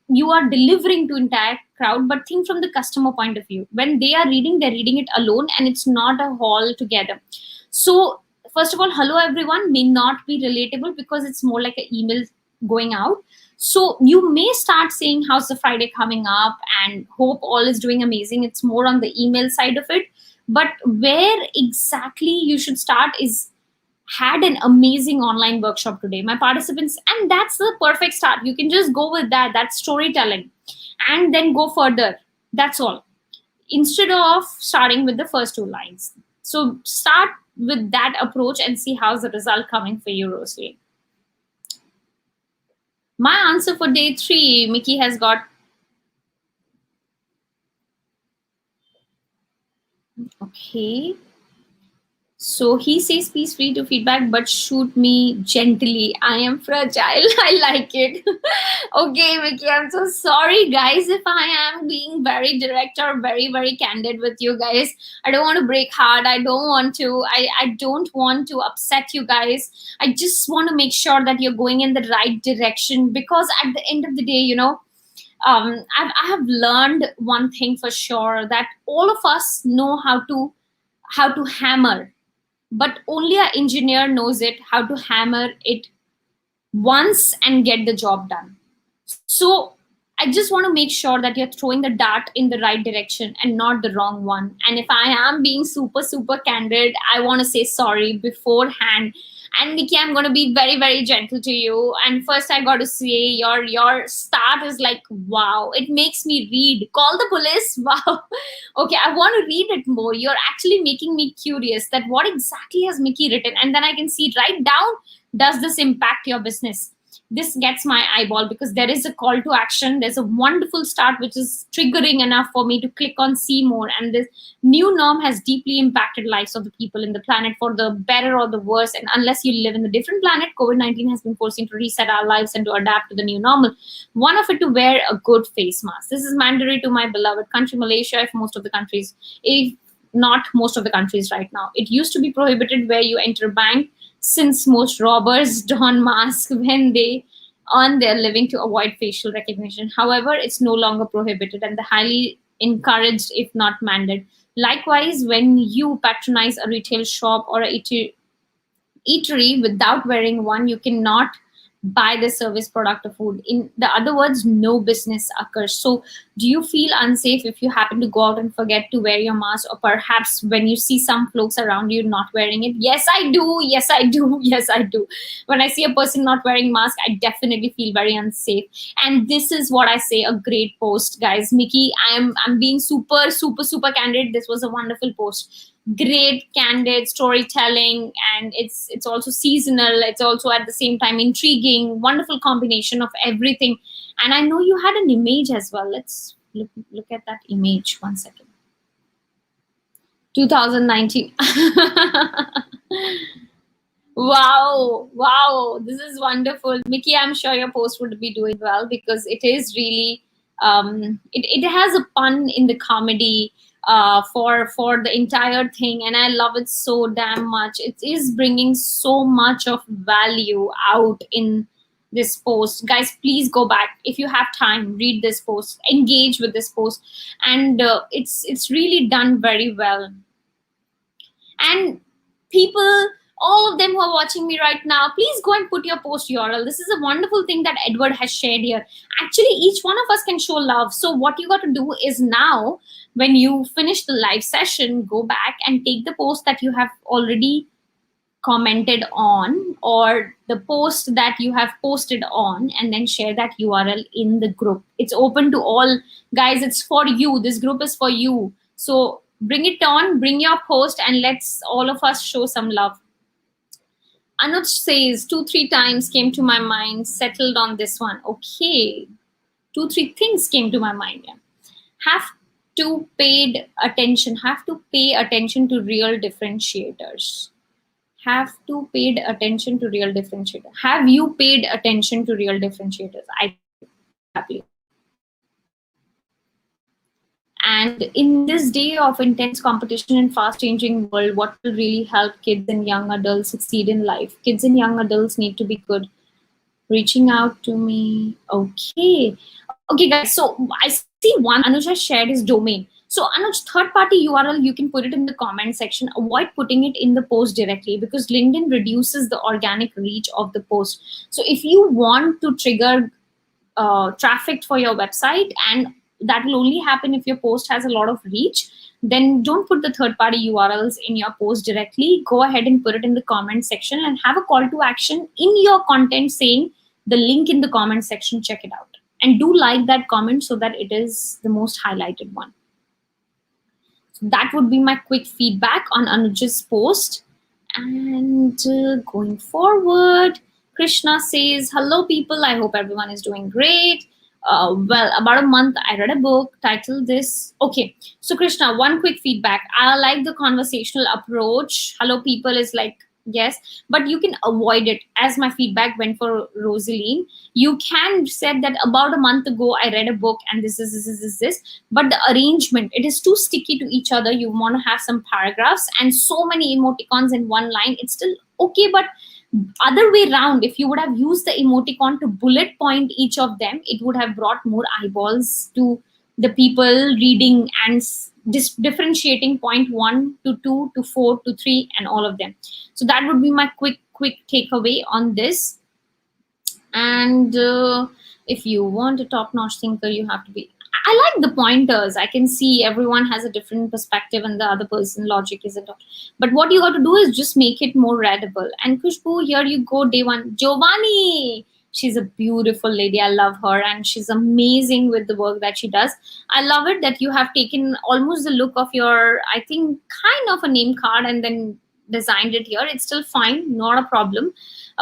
you are delivering to entire crowd, but think from the customer point of view. When they are reading, they're reading it alone, and it's not a haul together. So first of all, hello everyone may not be relatable because it's more like an email going out. So you may start saying, how's the Friday coming up? And hope all is doing amazing. It's more on the email side of it. But where exactly you should start is, had an amazing online workshop today. My participants, and that's the perfect start. You can just go with that. That's storytelling. And then go further. That's all. Instead of starting with the first two lines. So start with that approach and see how's the result coming for you, Rosalie. My answer for day 3, Mickey has got. Okay. So he says, please free to feedback, but shoot me gently. I am fragile. I like it. Okay, Vicky, I'm so sorry, guys, if I am being very direct or very, very candid with you guys. I don't want to break heart. I don't want to. I don't want to upset you guys. I just want to make sure that you're going in the right direction, because at the end of the day, I have learned one thing for sure, that all of us know how to hammer, but only an engineer knows it, how to hammer it once and get the job done. So I just want to make sure that you're throwing the dart in the right direction and not the wrong one. And if I am being super, super candid, I want to say sorry beforehand. And Nikki, I'm going to be very, very gentle to you. And first, I got to say, your start is like, wow. It makes me read. Call the police. Wow. Okay, I want to read it more. You're actually making me curious that what exactly has Mickey written, and then I can see right down. Does this impact your business? This gets my eyeball, because there is a call to action. There's a wonderful start which is triggering enough for me to click on see more. And this new norm has deeply impacted lives of the people in the planet, for the better or the worse. And unless you live in a different planet, COVID-19 has been forcing to reset our lives and to adapt to the new normal. One of it, to wear a good face mask. This is mandatory to my beloved country, Malaysia, if not most of the countries right now. It used to be prohibited where you enter a bank, since most robbers don masks when they earn their living to avoid facial recognition. However, it's no longer prohibited and highly encouraged, if not mandated. Likewise, when you patronize a retail shop or a eatery without wearing one, you cannot buy the service, product, or food. In the other words, no business occurs. So do you feel unsafe if you happen to go out and forget to wear your mask, or perhaps when you see some folks around you not wearing it? Yes, I do. Yes, I do. Yes, I do. When I see a person not wearing mask, I definitely feel very unsafe. And this is what I say, a great post, guys. Mickey, I'm being super, super, super candid. This was a wonderful post. Great candid storytelling, and it's also seasonal. It's also at the same time intriguing. Wonderful combination of everything. And I know you had an image as well. Let's look at that image. 1 second. 2019. Wow, this is wonderful, Mickey. I'm sure your post would be doing well, because it is really it has a pun in the comedy for the entire thing, and I love it so damn much. It is bringing so much of value out in this post. Guys, please go back if you have time, read this post, engage with this post, and it's really done very well. And people, all of them who are watching me right now, please go and put your post URL. This is a wonderful thing that Edward has shared here. Actually, each one of us can show love. So what you got to do is, now when you finish the live session, go back and take the post that you have already commented on, or the post that you have posted on, and then share that URL in the group. It's open to all, guys. It's for you. This group is for you. So bring it on, bring your post, and let's all of us show some love. Anuj says 2-3 times came to my mind, settled on this one. Okay, 2-3 things came to my mind. Yeah. Have to pay attention to real differentiators. Have you paid attention to real differentiators? I happily. And in this day of intense competition and fast changing world, what will really help kids and young adults succeed in life? Kids and young adults need to be good. Reaching out to me. Okay, guys. So I see one, Anuj has shared his domain. So Anuj, third-party URL, you can put it in the comment section. Avoid putting it in the post directly, because LinkedIn reduces the organic reach of the post. So if you want to trigger traffic for your website, and that will only happen if your post has a lot of reach. Then don't put the third party URLs in your post directly. Go ahead and put it in the comment section and have a call to action in your content saying the link in the comment section, check it out. And do like that comment so that it is the most highlighted one. So that would be my quick feedback on Anuj's post. And going forward, Krishna says, hello people, I hope everyone is doing great. Well, about a month, I read a book titled this. Okay, so Krishna, one quick feedback. I like the conversational approach. Hello people is like, yes, but you can avoid it, as my feedback went for Rosaline. You can said that about a month ago, I read a book and this, but the arrangement, it is too sticky to each other. You want to have some paragraphs and so many emoticons in one line. It's still okay, but other way round, if you would have used the emoticon to bullet point each of them, it would have brought more eyeballs to the people reading and differentiating point 1 to 2 to 4 to 3 and all of them. So that would be my quick takeaway on this. And if you want a top-notch thinker, you have to be, I like the pointers. I can see everyone has a different perspective and the other person logic isn't. But what you got to do is just make it more readable. And Kushbu, here you go, day one. Giovanni, she's a beautiful lady. I love her and she's amazing with the work that she does. I love it that you have taken almost the look of your, I think, kind of a name card and then designed it here. It's still fine, not a problem.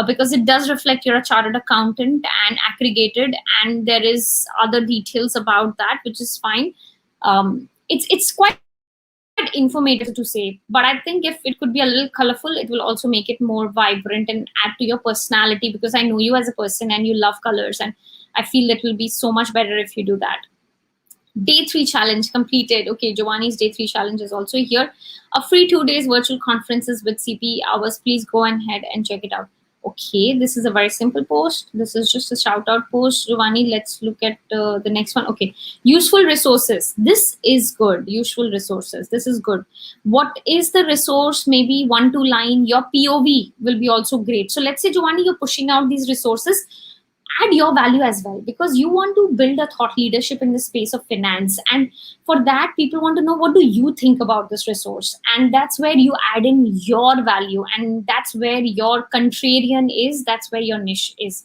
Because it does reflect you're a chartered accountant and aggregated, and there is other details about that, which is fine. It's quite informative to say, but I think if it could be a little colorful, it will also make it more vibrant and add to your personality, because I know you as a person and you love colors, and I feel it will be so much better if you do that. Day 3 challenge completed. Okay, Giovanni's day 3 challenge is also here. A free 2 days virtual conferences with CP hours. Please go ahead and check it out. Okay, this is a very simple post. This is just a shout out post. Giovanni, let's look at the next one. Okay, useful resources. This is good. Useful resources. This is good. What is the resource? Maybe 1-2 line. Your POV will be also great. So let's say, Giovanni, you're pushing out these resources. Add your value as well, because you want to build a thought leadership in the space of finance, and for that people want to know, what do you think about this resource? And that's where you add in your value, and that's where your contrarian is, that's where your niche is.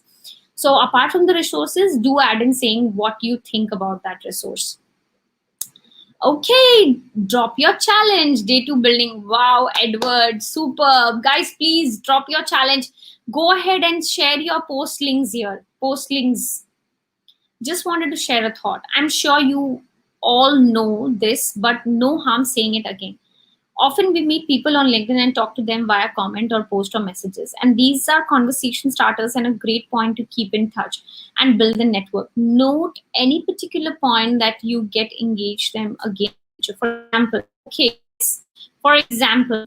So apart from the resources, do add in saying what you think about that resource. Okay, drop your challenge. Day 2 building. Wow, Edward, superb. Guys, please drop your challenge. Go ahead and share your post links here. Post links. Just wanted to share a thought. I'm sure you all know this, but no harm saying it again. Often we meet people on LinkedIn and talk to them via comment or post or messages. And these are conversation starters and a great point to keep in touch and build the network. Note any particular point that you get engaged them again. For example, okay, for example,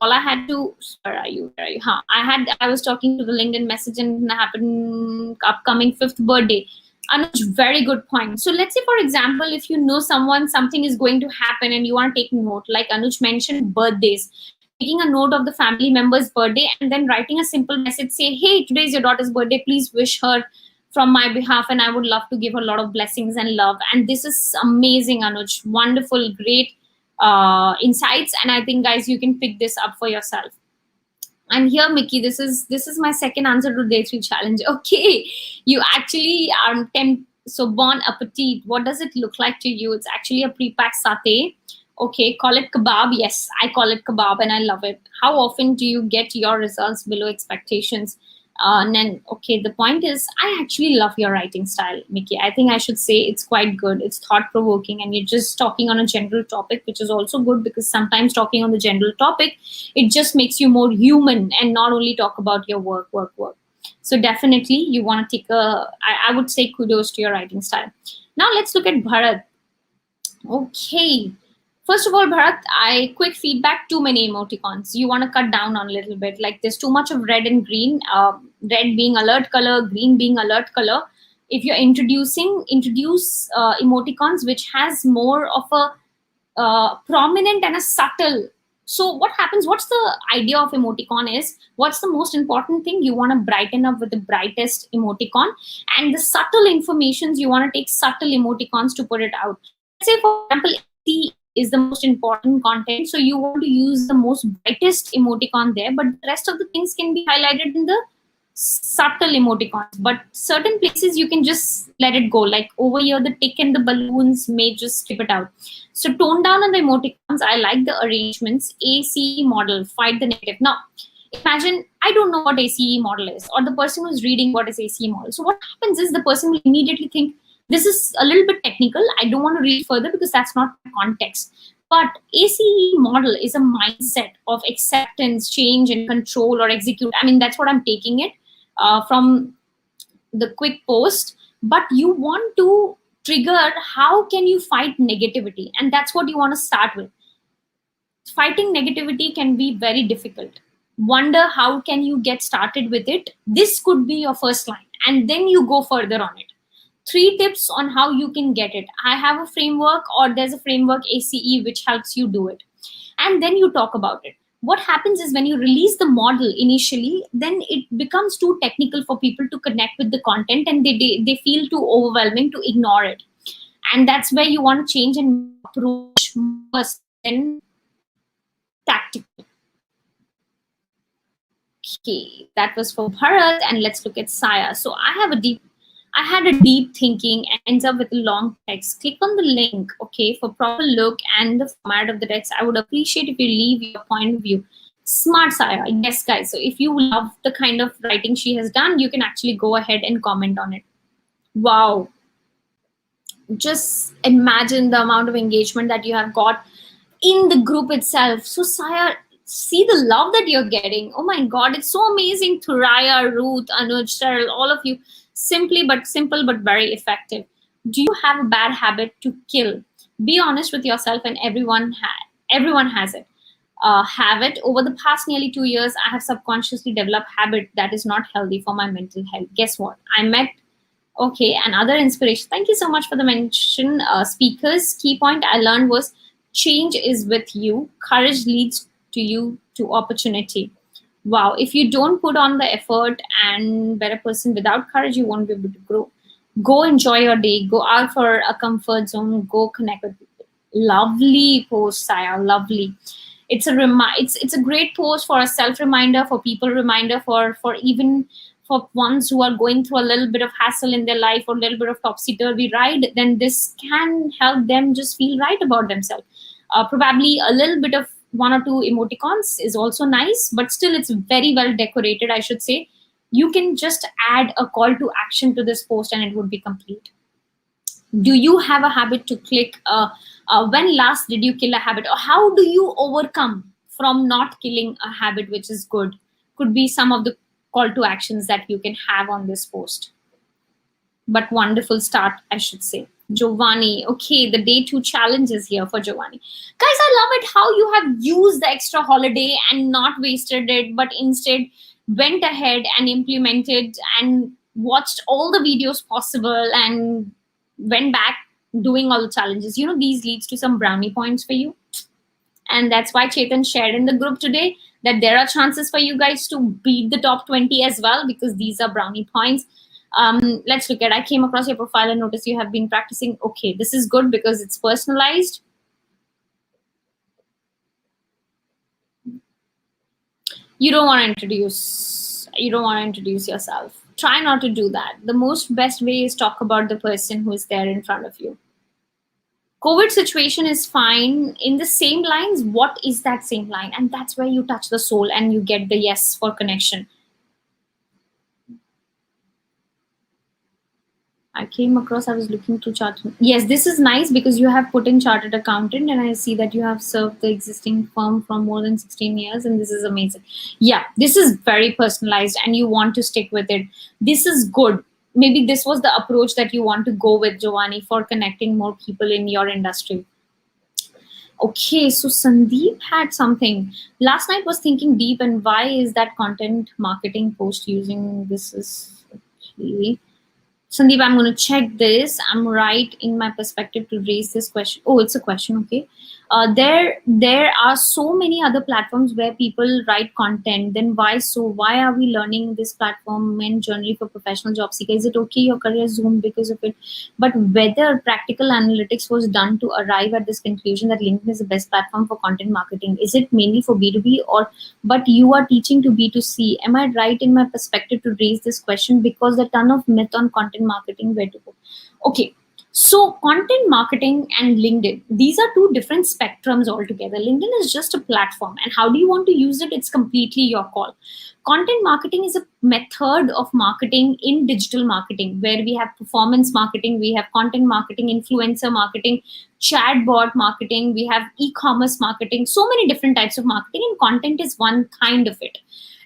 all I had to, where are you? Huh. I was talking to the LinkedIn message and it happened upcoming 5th birthday. Anuj, very good point. So let's say, for example, if you know someone, something is going to happen and you want to take note, like Anuj mentioned, birthdays, taking a note of the family member's birthday and then writing a simple message, say, hey, today is your daughter's birthday, please wish her from my behalf, and I would love to give her a lot of blessings and love. And this is amazing, Anuj. Wonderful, great insights. And I think, guys, you can pick this up for yourself. And here, Mickey, this is my second answer to day 3 challenge. Okay, you actually are so bon appetit. What does it look like to you? It's actually a pre-packed satay. Okay, call it kebab. Yes, I call it kebab and I love it. How often do you get your results below expectations? And then, okay, the point is, I actually love your writing style, Mickey. I think I should say it's quite good. It's thought-provoking, and you're just talking on a general topic, which is also good, because sometimes talking on the general topic, it just makes you more human and not only talk about your work. So definitely you want to take I would say kudos to your writing style. Now let's look at Bharat. Okay. First of all, Bharat, quick feedback, too many emoticons. You want to cut down on a little bit. Like, there's too much of red and green, red being alert color, green being alert color. If you're introduce emoticons which has more of a prominent and a subtle So what happens, what's the idea of emoticon is, what's the most important thing, you want to brighten up with the brightest emoticon, and the subtle informations, you want to take subtle emoticons to put it out. Let's say for example AC is the most important content, so you want to use the most brightest emoticon there, but the rest of the things can be highlighted in the subtle emoticons. But certain places you can just let it go, like over here the tick and the balloons may just skip it out. So tone down on the emoticons. I like the arrangements. ACE model, fight the negative. Now, imagine I don't know what ACE model is, or the person who's reading what is ACE model. So what happens is the person will immediately think this is a little bit technical. I don't want to read further because that's not my context. But ACE model is a mindset of acceptance, change, and control or execute. I mean, that's what I'm taking it from the quick post. But you want to trigger how can you fight negativity, and that's what you want to start with. Fighting negativity can be very difficult. Wonder how can you get started with it. This could be your first line, and then you go further on it. 3 tips on how you can get it. I have a framework, or there's a framework ACE which helps you do it, and then you talk about it. What happens is when you release the model initially, then it becomes too technical for people to connect with the content, and they feel too overwhelming to ignore it. And that's where you want to change and approach first, then tactical. Okay, that was for Bharat, and let's look at Saya. So I had a deep thinking and ends up with a long text. Click on the link, okay, for proper look and the format of the text. I would appreciate if you leave your point of view. Smart Saya, yes, guys. So if you love the kind of writing she has done, you can actually go ahead and comment on it. Wow, just imagine the amount of engagement that you have got in the group itself. So Saya, see the love that you're getting. Oh my God, it's so amazing. Thuraya, Ruth, Anuj, Cheryl, all of you. Simply but simple but very effective. Do you have a bad habit to kill? Be honest with yourself, and everyone has it. Have it. Over the past nearly 2 years, I have subconsciously developed habit that is not healthy for my mental health. Guess what? I met Okay, and other inspiration. Thank you so much for the mention. Speakers, key point I learned was change is with you. Courage leads to you to opportunity. Wow, if you don't put on the effort and better person without courage, you won't be able to grow. Go enjoy your day. Go out for a comfort zone. Go connect with people. Lovely post, Saya. Lovely. It's a great post for a self reminder, for people reminder, for even for ones who are going through a little bit of hassle in their life or a little bit of topsy-turvy ride. Then this can help them just feel right about themselves. Probably a little bit of 1 or 2 emoticons is also nice, but still it's very well decorated, I should say. You can just add a call to action to this post and it would be complete. Do you have a habit to click? When last did you kill a habit, or how do you overcome from not killing a habit which is good? Could be some of the call to actions that you can have on this post. But wonderful start, I should say. Giovanni, okay, the day 2 challenge is here for Giovanni. Guys, I love it how you have used the extra holiday and not wasted it, but instead went ahead and implemented and watched all the videos possible and went back doing all the challenges. You know, these leads to some brownie points for you. And that's why Chetan shared in the group today that there are chances for you guys to beat the top 20 as well, because these are brownie points. Let's look at, I came across your profile and noticed you have been practicing. Okay, this is good because it's personalized. You don't want to introduce yourself. Try not to do that. The most best way is talk about the person who is there in front of you. COVID situation is fine. In the same lines, what is that same line? And that's where you touch the soul and you get the yes for connection. I came across, I was looking through chartered. Yes, this is nice because you have put in chartered accountant, and I see that you have served the existing firm for more than 16 years, and this is amazing. Yeah, this is very personalized and you want to stick with it. This is good. Maybe this was the approach that you want to go with, Giovanni, for connecting more people in your industry. Okay, so Sandeep had something. Last night was thinking deep, and why is that content marketing post using this is okay. Sandeep, I'm going to check this. I'm right in my perspective to raise this question. Oh, it's a question. Okay. There are so many other platforms where people write content. Then why are we learning this platform and generally for professional job seeker? Is it okay your career zoomed because of it? But whether practical analytics was done to arrive at this conclusion that LinkedIn is the best platform for content marketing, is it mainly for B2B, or but you are teaching to B2C? Am I right in my perspective to raise this question? Because the ton of myth on content marketing, where to go? Okay, so content marketing and LinkedIn, these are two different spectrums altogether. LinkedIn is just a platform, and how do you want to use it? It's completely your call. Content marketing is a method of marketing in digital marketing, where we have performance marketing, we have content marketing, influencer marketing, chatbot marketing, we have e-commerce marketing, so many different types of marketing, and content is one kind of it.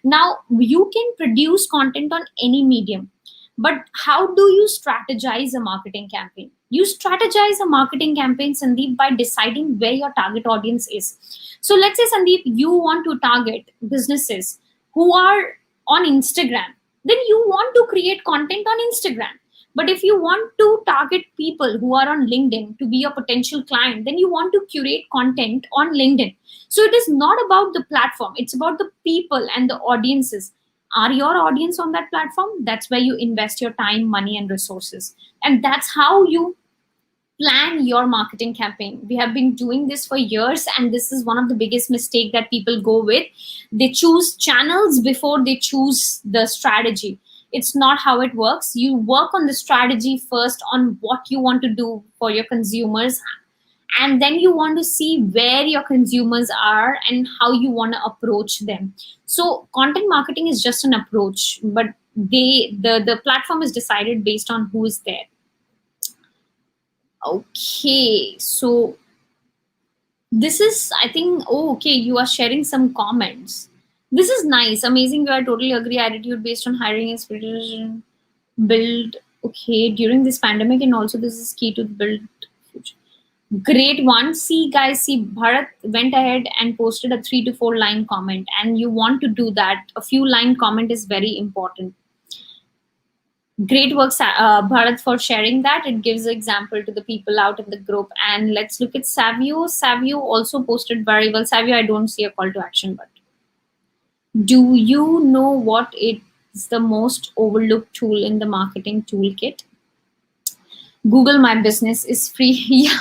Now, you can produce content on any medium, but how do you strategize a marketing campaign? You strategize a marketing campaign, Sandeep, by deciding where your target audience is. So let's say, Sandeep, you want to target businesses who are on Instagram, then you want to create content on Instagram. But if you want to target people who are on LinkedIn to be a potential client, then you want to curate content on LinkedIn. So it is not about the platform, it's about the people and the audiences. Are your audience on that platform? That's where you invest your time, money, and resources. And that's how you plan your marketing campaign. We have been doing this for years, and this is one of the biggest mistake that people go with. They choose channels before they choose the strategy. It's not how it works. You work on the strategy first, on what you want to do for your consumers, and then you want to see where your consumers are and how you want to approach them. So content marketing is just an approach, but the platform is decided based on who is there. Okay, so this is, I think, oh, okay, you are sharing some comments. This is nice, amazing. I totally agree. Attitude based on hiring inspiration, build. Okay, during this pandemic, and also this is key to build future. Great one. See, guys, see, Bharat went ahead and posted a 3 to 4 line comment, and you want to do that. A few line comment is very important. Great work, Bharat, for sharing that. It gives an example to the people out in the group. And let's look at Savio. Savio also posted very well. Savio, I don't see a call to action, but do you know what is the most overlooked tool in the marketing toolkit? Google My Business is free. Yeah,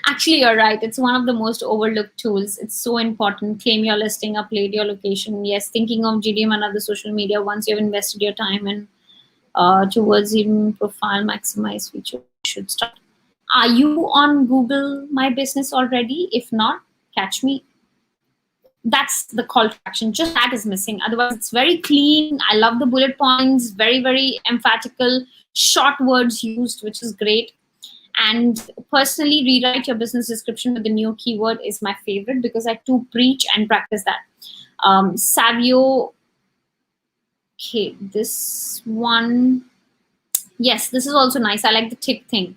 actually, you're right. It's one of the most overlooked tools. It's so important. Claim your listing, upload your location. Yes, thinking of GDM and other social media once you've invested your time and towards even profile maximize feature, you should start. Are you on Google My Business already? If not, catch me. That's the call to action. Just that is missing. Otherwise, it's very clean. I love the bullet points, very, very emphatical, short words used, which is great. And personally, rewrite your business description with the new keyword is my favorite, because I too preach and practice that. Savio. Okay, this one. Yes, this is also nice. I like the tick thing.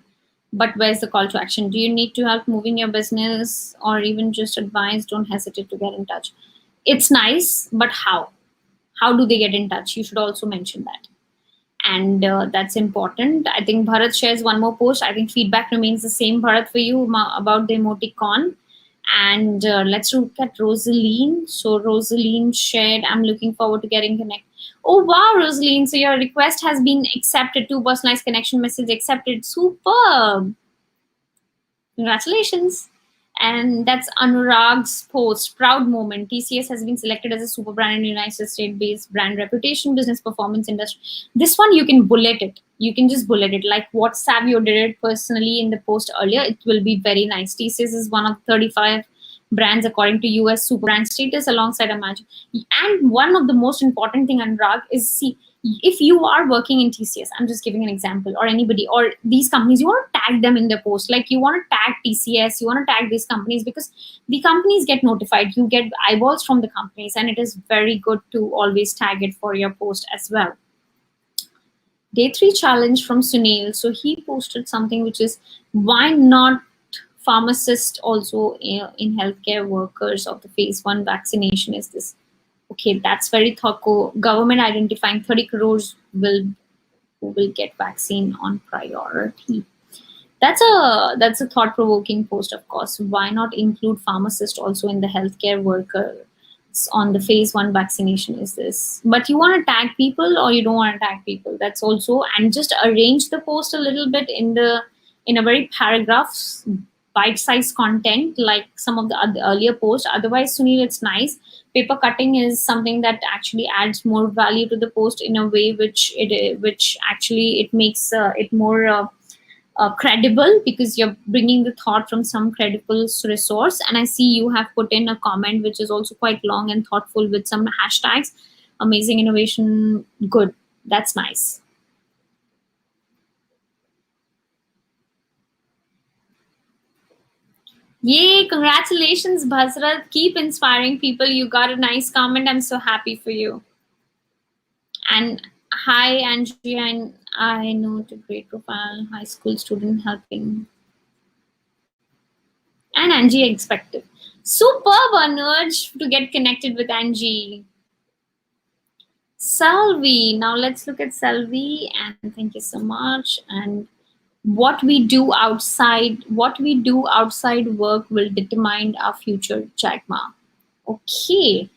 But where's the call to action? Do you need to help moving your business or even just advice? Don't hesitate to get in touch. It's nice, but how? How do they get in touch? You should also mention that. And that's important. I think Bharat shares one more post. I think feedback remains the same, Bharat, for you about the emoticon. And let's look at Rosaline. So Rosaline shared, I'm looking forward to getting connected. Oh, wow, Rosaline. So your request has been accepted. 2 personalized connection message accepted. Superb. Congratulations. And that's Anurag's post. Proud moment. TCS has been selected as a super brand in United States based brand reputation, business performance industry. This one, you can bullet it. You can just bullet it like what Savio did it personally in the post earlier. It will be very nice. TCS is one of 35 brands according to US super brand status alongside Imagine. And one of the most important thing, Anurag, is see, if you are working in TCS, I'm just giving an example, or anybody, or these companies, you want to tag them in their post. Like you want to tag TCS, you want to tag these companies, because the companies get notified. You get eyeballs from the companies, and it is very good to always tag it for your post as well. Day 3 challenge from Sunil. So he posted something which is, why not pharmacists also in healthcare workers of the phase 1 vaccination is this? Okay, that's very thoughtful. Government identifying 30 crores who will get vaccine on priority. That's a thought-provoking post, of course. Why not include pharmacist also in the healthcare workers on the phase one vaccination? Is this? But you want to tag people or you don't want to tag people? That's also, and just arrange the post a little bit in a very paragraphs, bite-sized content like some of the earlier posts. Otherwise, Sunil, it's nice. Paper cutting is something that actually adds more value to the post in a way which actually it makes it more. Credible, because you're bringing the thought from some credible resource. And I see you have put in a comment which is also quite long and thoughtful with some hashtags. Amazing innovation, good. That's nice. Yay, congratulations, Bhasrat. Keep inspiring people. You got a nice comment. I'm so happy for you. And hi, Angie. I know the great profile, high school student helping. And Angie expected. Superb, Anuj, to get connected with Angie. Selvi. Now let's look at Selvi, and thank you so much. And what we do outside work will determine our future, Jack Ma. Okay.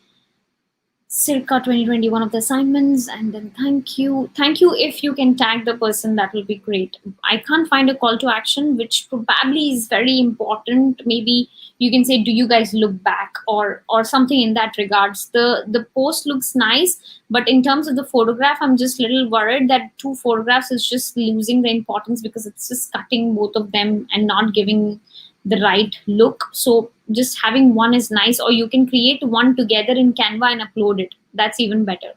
Circa 2020, one of the assignments, and then thank you. If you can tag the person, that will be great. I can't find a call to action, which probably is very important. Maybe you can say, do you guys look back, or something in that regards. The post looks nice, but in terms of the photograph, I'm just a little worried that two photographs is just losing the importance, because it's just cutting both of them and not giving the right look. So just having one is nice, or you can create one together in Canva and upload it. That's even better.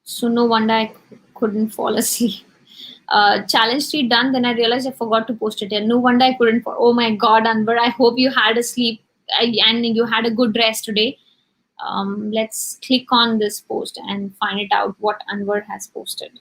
So no wonder I couldn't fall asleep. Challenge 3 done, then I realized I forgot to post it. And no wonder I couldn't. Oh my God, Anwar, I hope you had a sleep and you had a good rest today. Let's click on this post and find it out what Anwar has posted.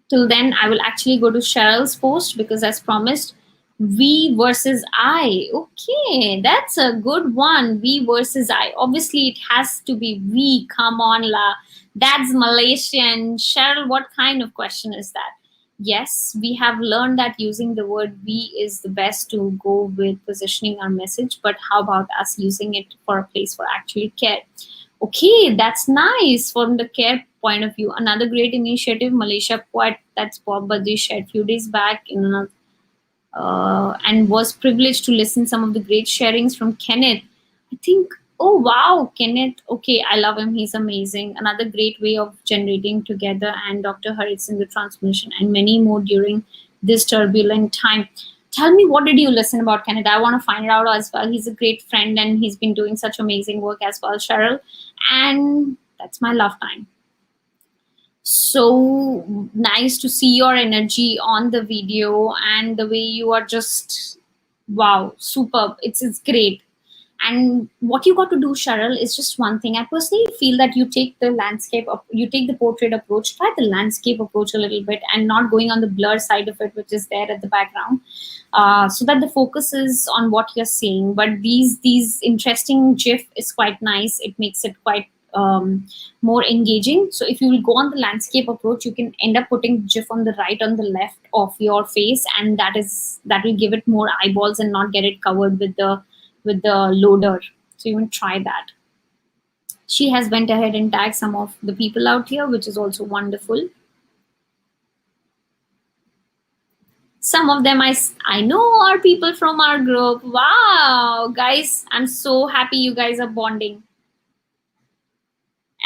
Till then, I will actually go to Cheryl's post, because as promised, we versus I. Okay, that's a good one. We versus I. Obviously, it has to be we. Come on, la. That's Malaysian. Cheryl, what kind of question is that? Yes, we have learned that using the word we is the best to go with positioning our message, but how about us using it for a place for actually care? Okay, that's nice from the care point of view. Another great initiative, Malaysia Quad, that's Bob Buddy shared few days back and was privileged to listen some of the great sharings from Kenneth. I think, oh wow, Kenneth. Okay, I love him. He's amazing. Another great way of generating together, and Dr. Haritz in the transmission, and many more during this turbulent time. Tell me, what did you listen about Kenneth? I want to find it out as well. He's a great friend and he's been doing such amazing work as well, Cheryl. And that's my love time. So nice to see your energy on the video, and the way you are just, wow, superb. It's great. And what you got to do, Cheryl, is just one thing. I personally feel that you take the you take the portrait approach, try the landscape approach a little bit, and not going on the blur side of it, which is there at the background, so that the focus is on what you're seeing. But these interesting GIF is quite nice. It makes it quite more engaging. So if you will go on the landscape approach, you can end up putting GIF on the right, on the left of your face, and that will give it more eyeballs and not get it covered with the loader. So you can try that. She has went ahead and tagged some of the people out here, which is also wonderful. Some of them I know are people from our group. Wow, guys, I'm so happy you guys are bonding.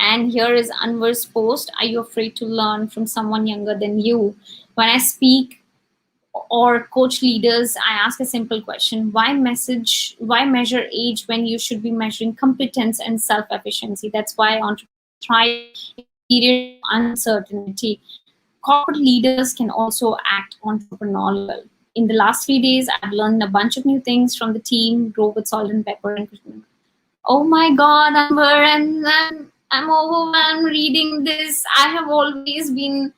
And here is Anwar's post. Are you afraid to learn from someone younger than you? When I speak or coach leaders, I ask a simple question: why measure age when you should be measuring competence and self-efficiency? That's why entrepreneurs thrive in a period of uncertainty. Corporate leaders can also act entrepreneurial. In the last 3 days, I've learned a bunch of new things from the team, Grow with Salt&Pepper and Krishna. Oh my God, Amber, I'm overwhelmed reading this. I have always been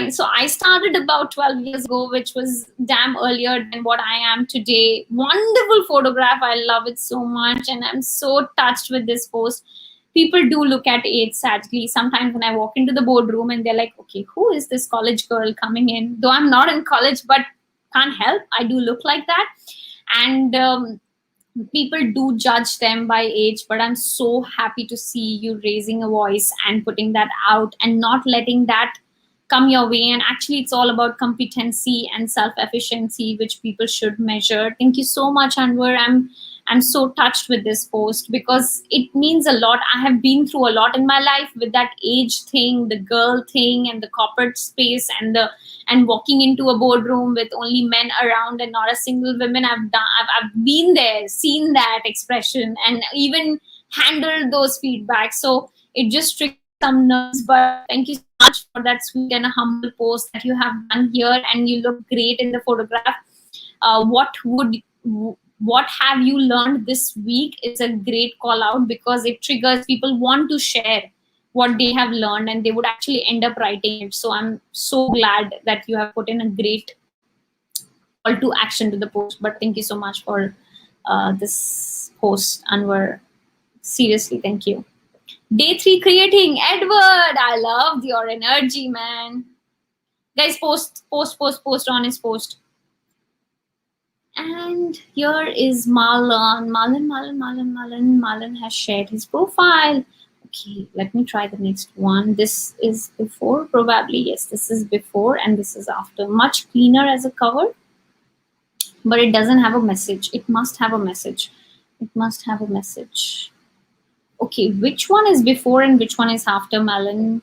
so I started about 12 years ago, which was damn earlier than what I am today. Wonderful photograph. I love it so much. And I'm so touched with this post. People do look at age sadly. Sometimes when I walk into the boardroom and they're like, okay, who is this college girl coming in? Though I'm not in college, but can't help, I do look like that. And people do judge them by age, but I'm so happy to see you raising a voice and putting that out and not letting that come your way. And actually it's all about competency and self-efficiency, which people should measure. Thank you so much, Anwar. I'm so touched with this post because it means a lot. I have been through a lot in my life with that age thing, the girl thing, and the corporate space, and walking into a boardroom with only men around and not a single woman. I've been there, seen that expression, and even handled those feedbacks. So it just triggers some nerves. But thank you so much for that sweet and a humble post that you have done here, and you look great in the photograph. What have you learned this week is a great call out, because it triggers people want to share what they have learned, and they would actually end up writing it. So I'm so glad that you have put in a great call to action to the post. But thank you so much for this post, Anwar. Seriously, thank you. Day 3 creating. Edward, I loved your energy, man. Guys, post on his post. And here is Marlon. Marlon has shared his profile. Okay, let me try the next one. This is before, probably. Yes, this is before and this is after. Much cleaner as a cover, but it doesn't have a message. It must have a message. It must have a message. Okay, which one is before and which one is after, Marlon?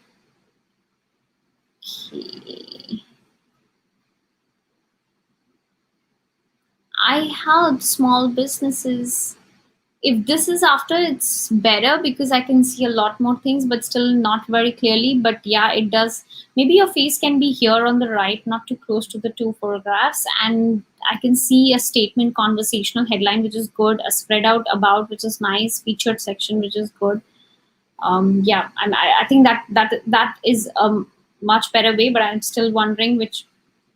Okay. I help small businesses. If this is after, it's better because I can see a lot more things, but still not very clearly. But yeah, it does. Maybe your face can be here on the right, not too close to the two photographs. And I can see a statement, conversational headline, which is good. A spread out about, which is nice. Featured section, which is good. Yeah, and I think that is a much better way. But I'm still wondering which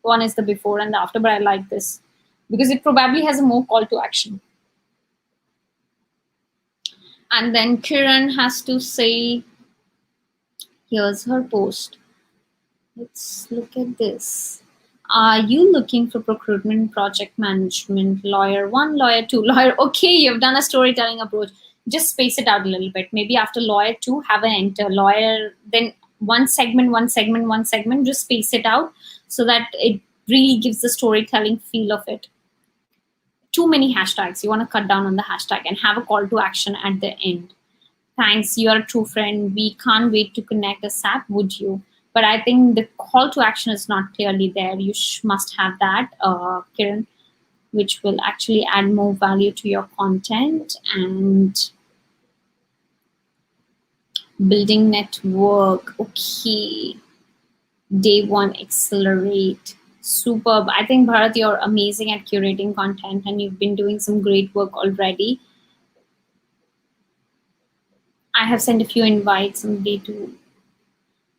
one is the before and the after. But I like this because it probably has a more call to action. And then Kiran has to say, here's her post. Let's look at this. Are you looking for procurement, project management, lawyer 1, lawyer 2, lawyer? Okay, you've done a storytelling approach. Just space it out a little bit. Maybe after lawyer 2, have an enter. Lawyer, then one segment. Just space it out so that it really gives the storytelling feel of it. Too many hashtags. You want to cut down on the hashtag and have a call to action at the end. Thanks, you're a true friend. We can't wait to connect a SAP, would you? But I think the call to action is not clearly there. You must have that, Kiran, which will actually add more value to your content. And building network. Okay. Day 1, accelerate. Superb. I think, Bharat, you're amazing at curating content and you've been doing some great work already. I have sent a few invites on day 2.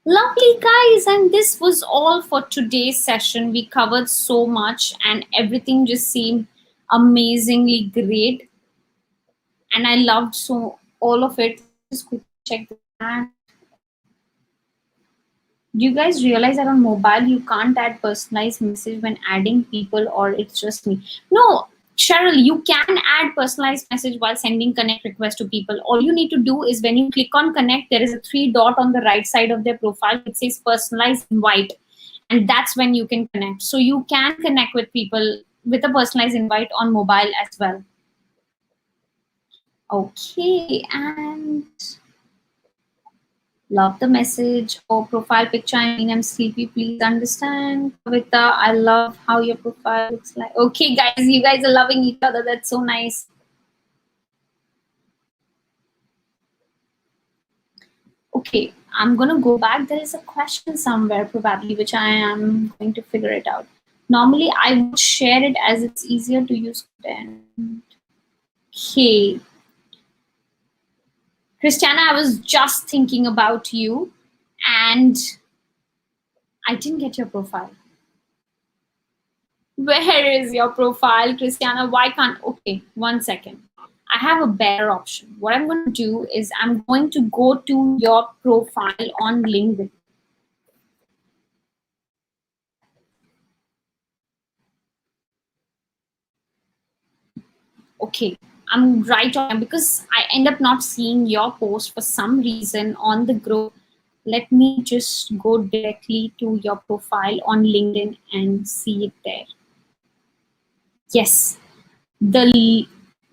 Lovely, guys, and this was all for today's session. We covered so much and everything just seemed amazingly great, and I loved so all of it. Just quickly check the chat. Do you guys realize that on mobile you can't add personalized message when adding people, or it's just me? No, Cheryl, you can add personalized message while sending connect request to people. All you need to do is when you click on connect, there is a 3 dot on the right side of their profile. It says personalized invite, and that's when you can connect. So you can connect with people with a personalized invite on mobile as well. Okay, and love the message. Oh, profile picture. I mean, I'm sleepy. Please understand. Kavita, I love how your profile looks like. Okay, guys, you guys are loving each other. That's so nice. Okay, I'm going to go back. There is a question somewhere, probably, which I am going to figure it out. Normally, I would share it as it's easier to use content. Okay. Christiana, I was just thinking about you and I didn't get your profile. Where is your profile, Christiana? Why can't? Okay, 1 second. I have a better option. What I'm going to do is I'm going to go to your profile on LinkedIn. Okay, I'm right on, because I end up not seeing your post for some reason on the group. Let me just go directly to your profile on LinkedIn and see it there. Yes, the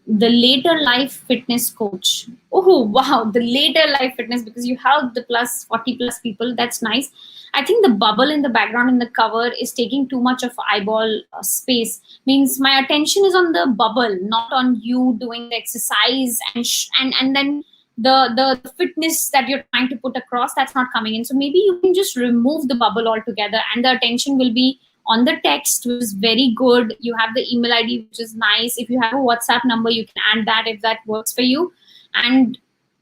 the later life fitness coach. Oh wow, the later life fitness, because you have the plus 40 plus people. That's nice. I think the bubble in the background in the cover is taking too much of eyeball space. Means my attention is on the bubble, not on you doing the exercise, and then the fitness that you're trying to put across, that's not coming in. So maybe you can just remove the bubble altogether, and the attention will be on the text, which is very good. You have the email ID, which is nice. If you have a WhatsApp number, you can add that if that works for you. And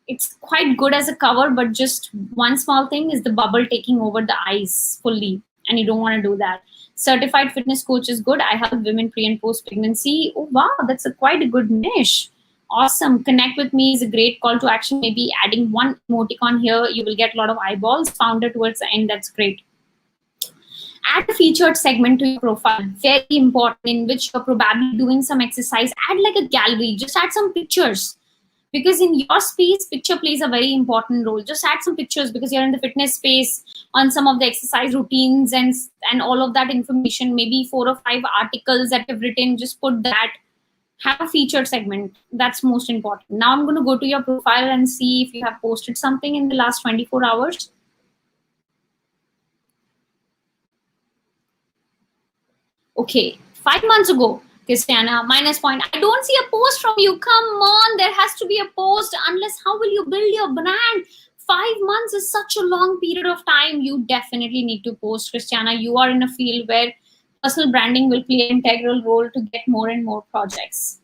it's quite good as a cover, but just one small thing is the bubble taking over the eyes fully, and you don't want to do that. Certified fitness coach is good. I help women pre and post pregnancy. Oh wow, that's quite a good niche. Awesome. Connect with me is a great call to action. Maybe adding one emoticon here, you will get a lot of eyeballs. Founder towards the end. That's great. Add a featured segment to your profile, very important, in which you're probably doing some exercise. Add like a gallery, just add some pictures, because in your space picture plays a very important role. Just add some pictures because you're in the fitness space, on some of the exercise routines and all of that information. Maybe 4 or 5 articles that you've written, just put that. Have a featured segment, that's most important. Now I'm going to go to your profile and see if you have posted something in the last 24 hours. Okay, 5 months ago, Christiana, minus point. I don't see a post from you. Come on, there has to be a post. Unless, how will you build your brand? 5 months is such a long period of time. You definitely need to post, Christiana. You are in a field where personal branding will play an integral role to get more and more projects.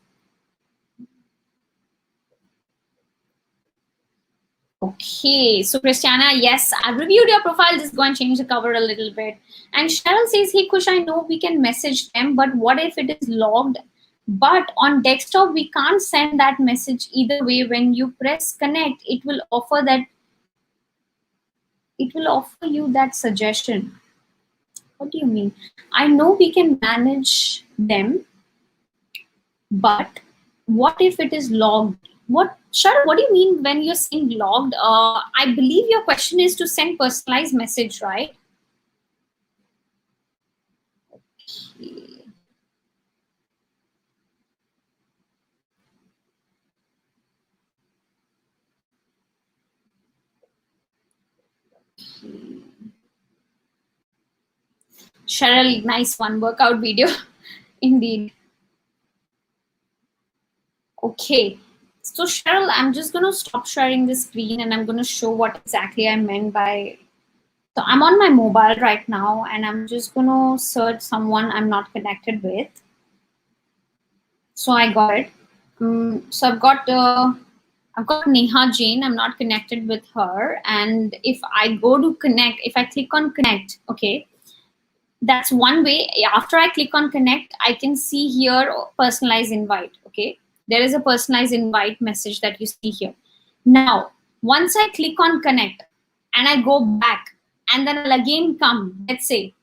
Okay, so Christiana, yes, I've reviewed your profile. Just go and change the cover a little bit. And Cheryl says, hey, Kush, I know we can message them, but what if it is logged? But on desktop, we can't send that message either way. When you press connect, it will offer you that suggestion. What do you mean? I know we can manage them, but what if it is logged? What, Shar, what do you mean when you're saying logged? I believe your question is to send personalized message, right? Okay. Cheryl, nice one, workout video. Indeed. Okay. So Cheryl, I'm just going to stop sharing the screen and I'm going to show what exactly I meant by. So I'm on my mobile right now and I'm just going to search someone I'm not connected with. So I got it. So I've got Neha Jain. I'm not connected with her. And if I go to connect, if I click on connect, okay, that's one way. After I click on connect, I can see here personalized invite. Okay, there is a personalized invite message that you see here. Now, once I click on connect and I go back and then I'll again come, let's say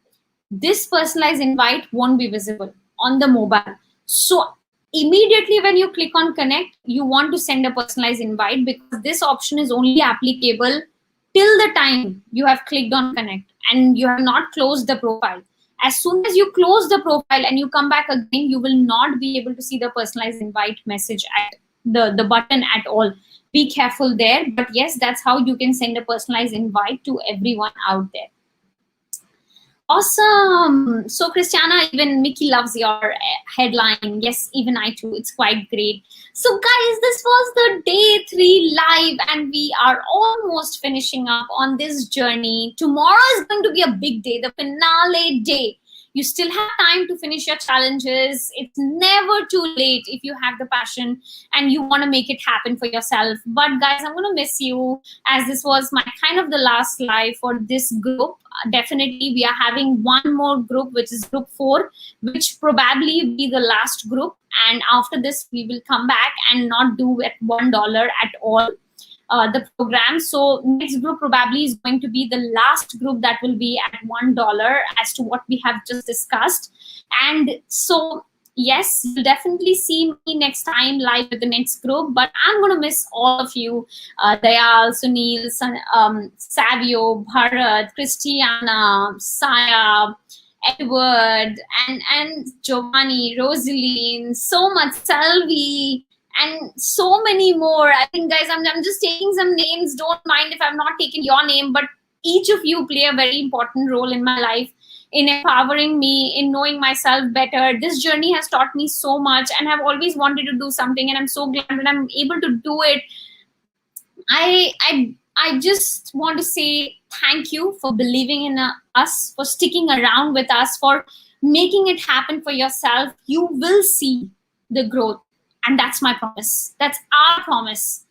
this personalized invite won't be visible on the mobile. So immediately when you click on connect, you want to send a personalized invite, because this option is only applicable till the time you have clicked on connect and you have not closed the profile. As soon as you close the profile and you come back again, you will not be able to see the personalized invite message at the button at all. Be careful there. But yes, that's how you can send a personalized invite to everyone out there. Awesome. So Christiana, even Mickey loves your headline. Yes, even I too. It's quite great. So guys, this was the day 3 live and we are almost finishing up on this journey. Tomorrow is going to be a big day, the finale day. You still have time to finish your challenges. It's never too late if you have the passion and you want to make it happen for yourself. But guys, I'm going to miss you, as this was my kind of the last live for this group. Definitely we are having one more group, which is group 4, which probably be the last group, and after this we will come back and not do at $1 at all the program. So next group probably is going to be the last group that will be at $1, as to what we have just discussed. And so yes, you'll definitely see me next time live with the next group, but I'm going to miss all of you. Dayal, Sunil, Savio, Bharat, Christiana, Saya, Edward, and Giovanni, Rosaline, so much, Selvi, and so many more. I think, guys, I'm just taking some names. Don't mind if I'm not taking your name, but each of you play a very important role in my life, in empowering me, in knowing myself better. This journey has taught me so much, and I've always wanted to do something, and I'm so glad that I'm able to do it. I just want to say thank you for believing in us, for sticking around with us, for making it happen for yourself. You will see the growth, and that's my promise. That's our promise.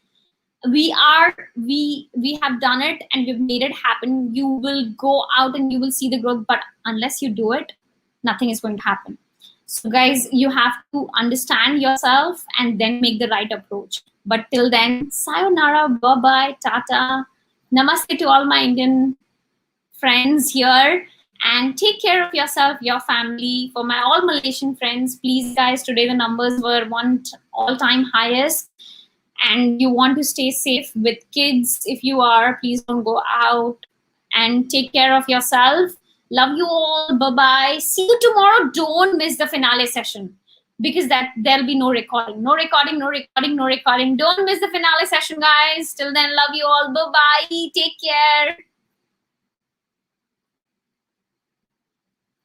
We have done it, and we've made it happen. You will go out and you will see the growth, but unless you do it, nothing is going to happen. So guys, you have to understand yourself and then make the right approach. But till then, sayonara, bye-bye, tata, namaste to all my Indian friends here, and take care of yourself, your family. For my all Malaysian friends, please guys, today the numbers were one all-time highest, and you want to stay safe with kids. If you are, please don't go out, and take care of yourself. Love you all. Bye-bye. See you tomorrow. Don't miss the finale session, because there'll be no recording. No recording, no recording, no recording. Don't miss the finale session, guys. Till then, love you all. Bye-bye. Take care.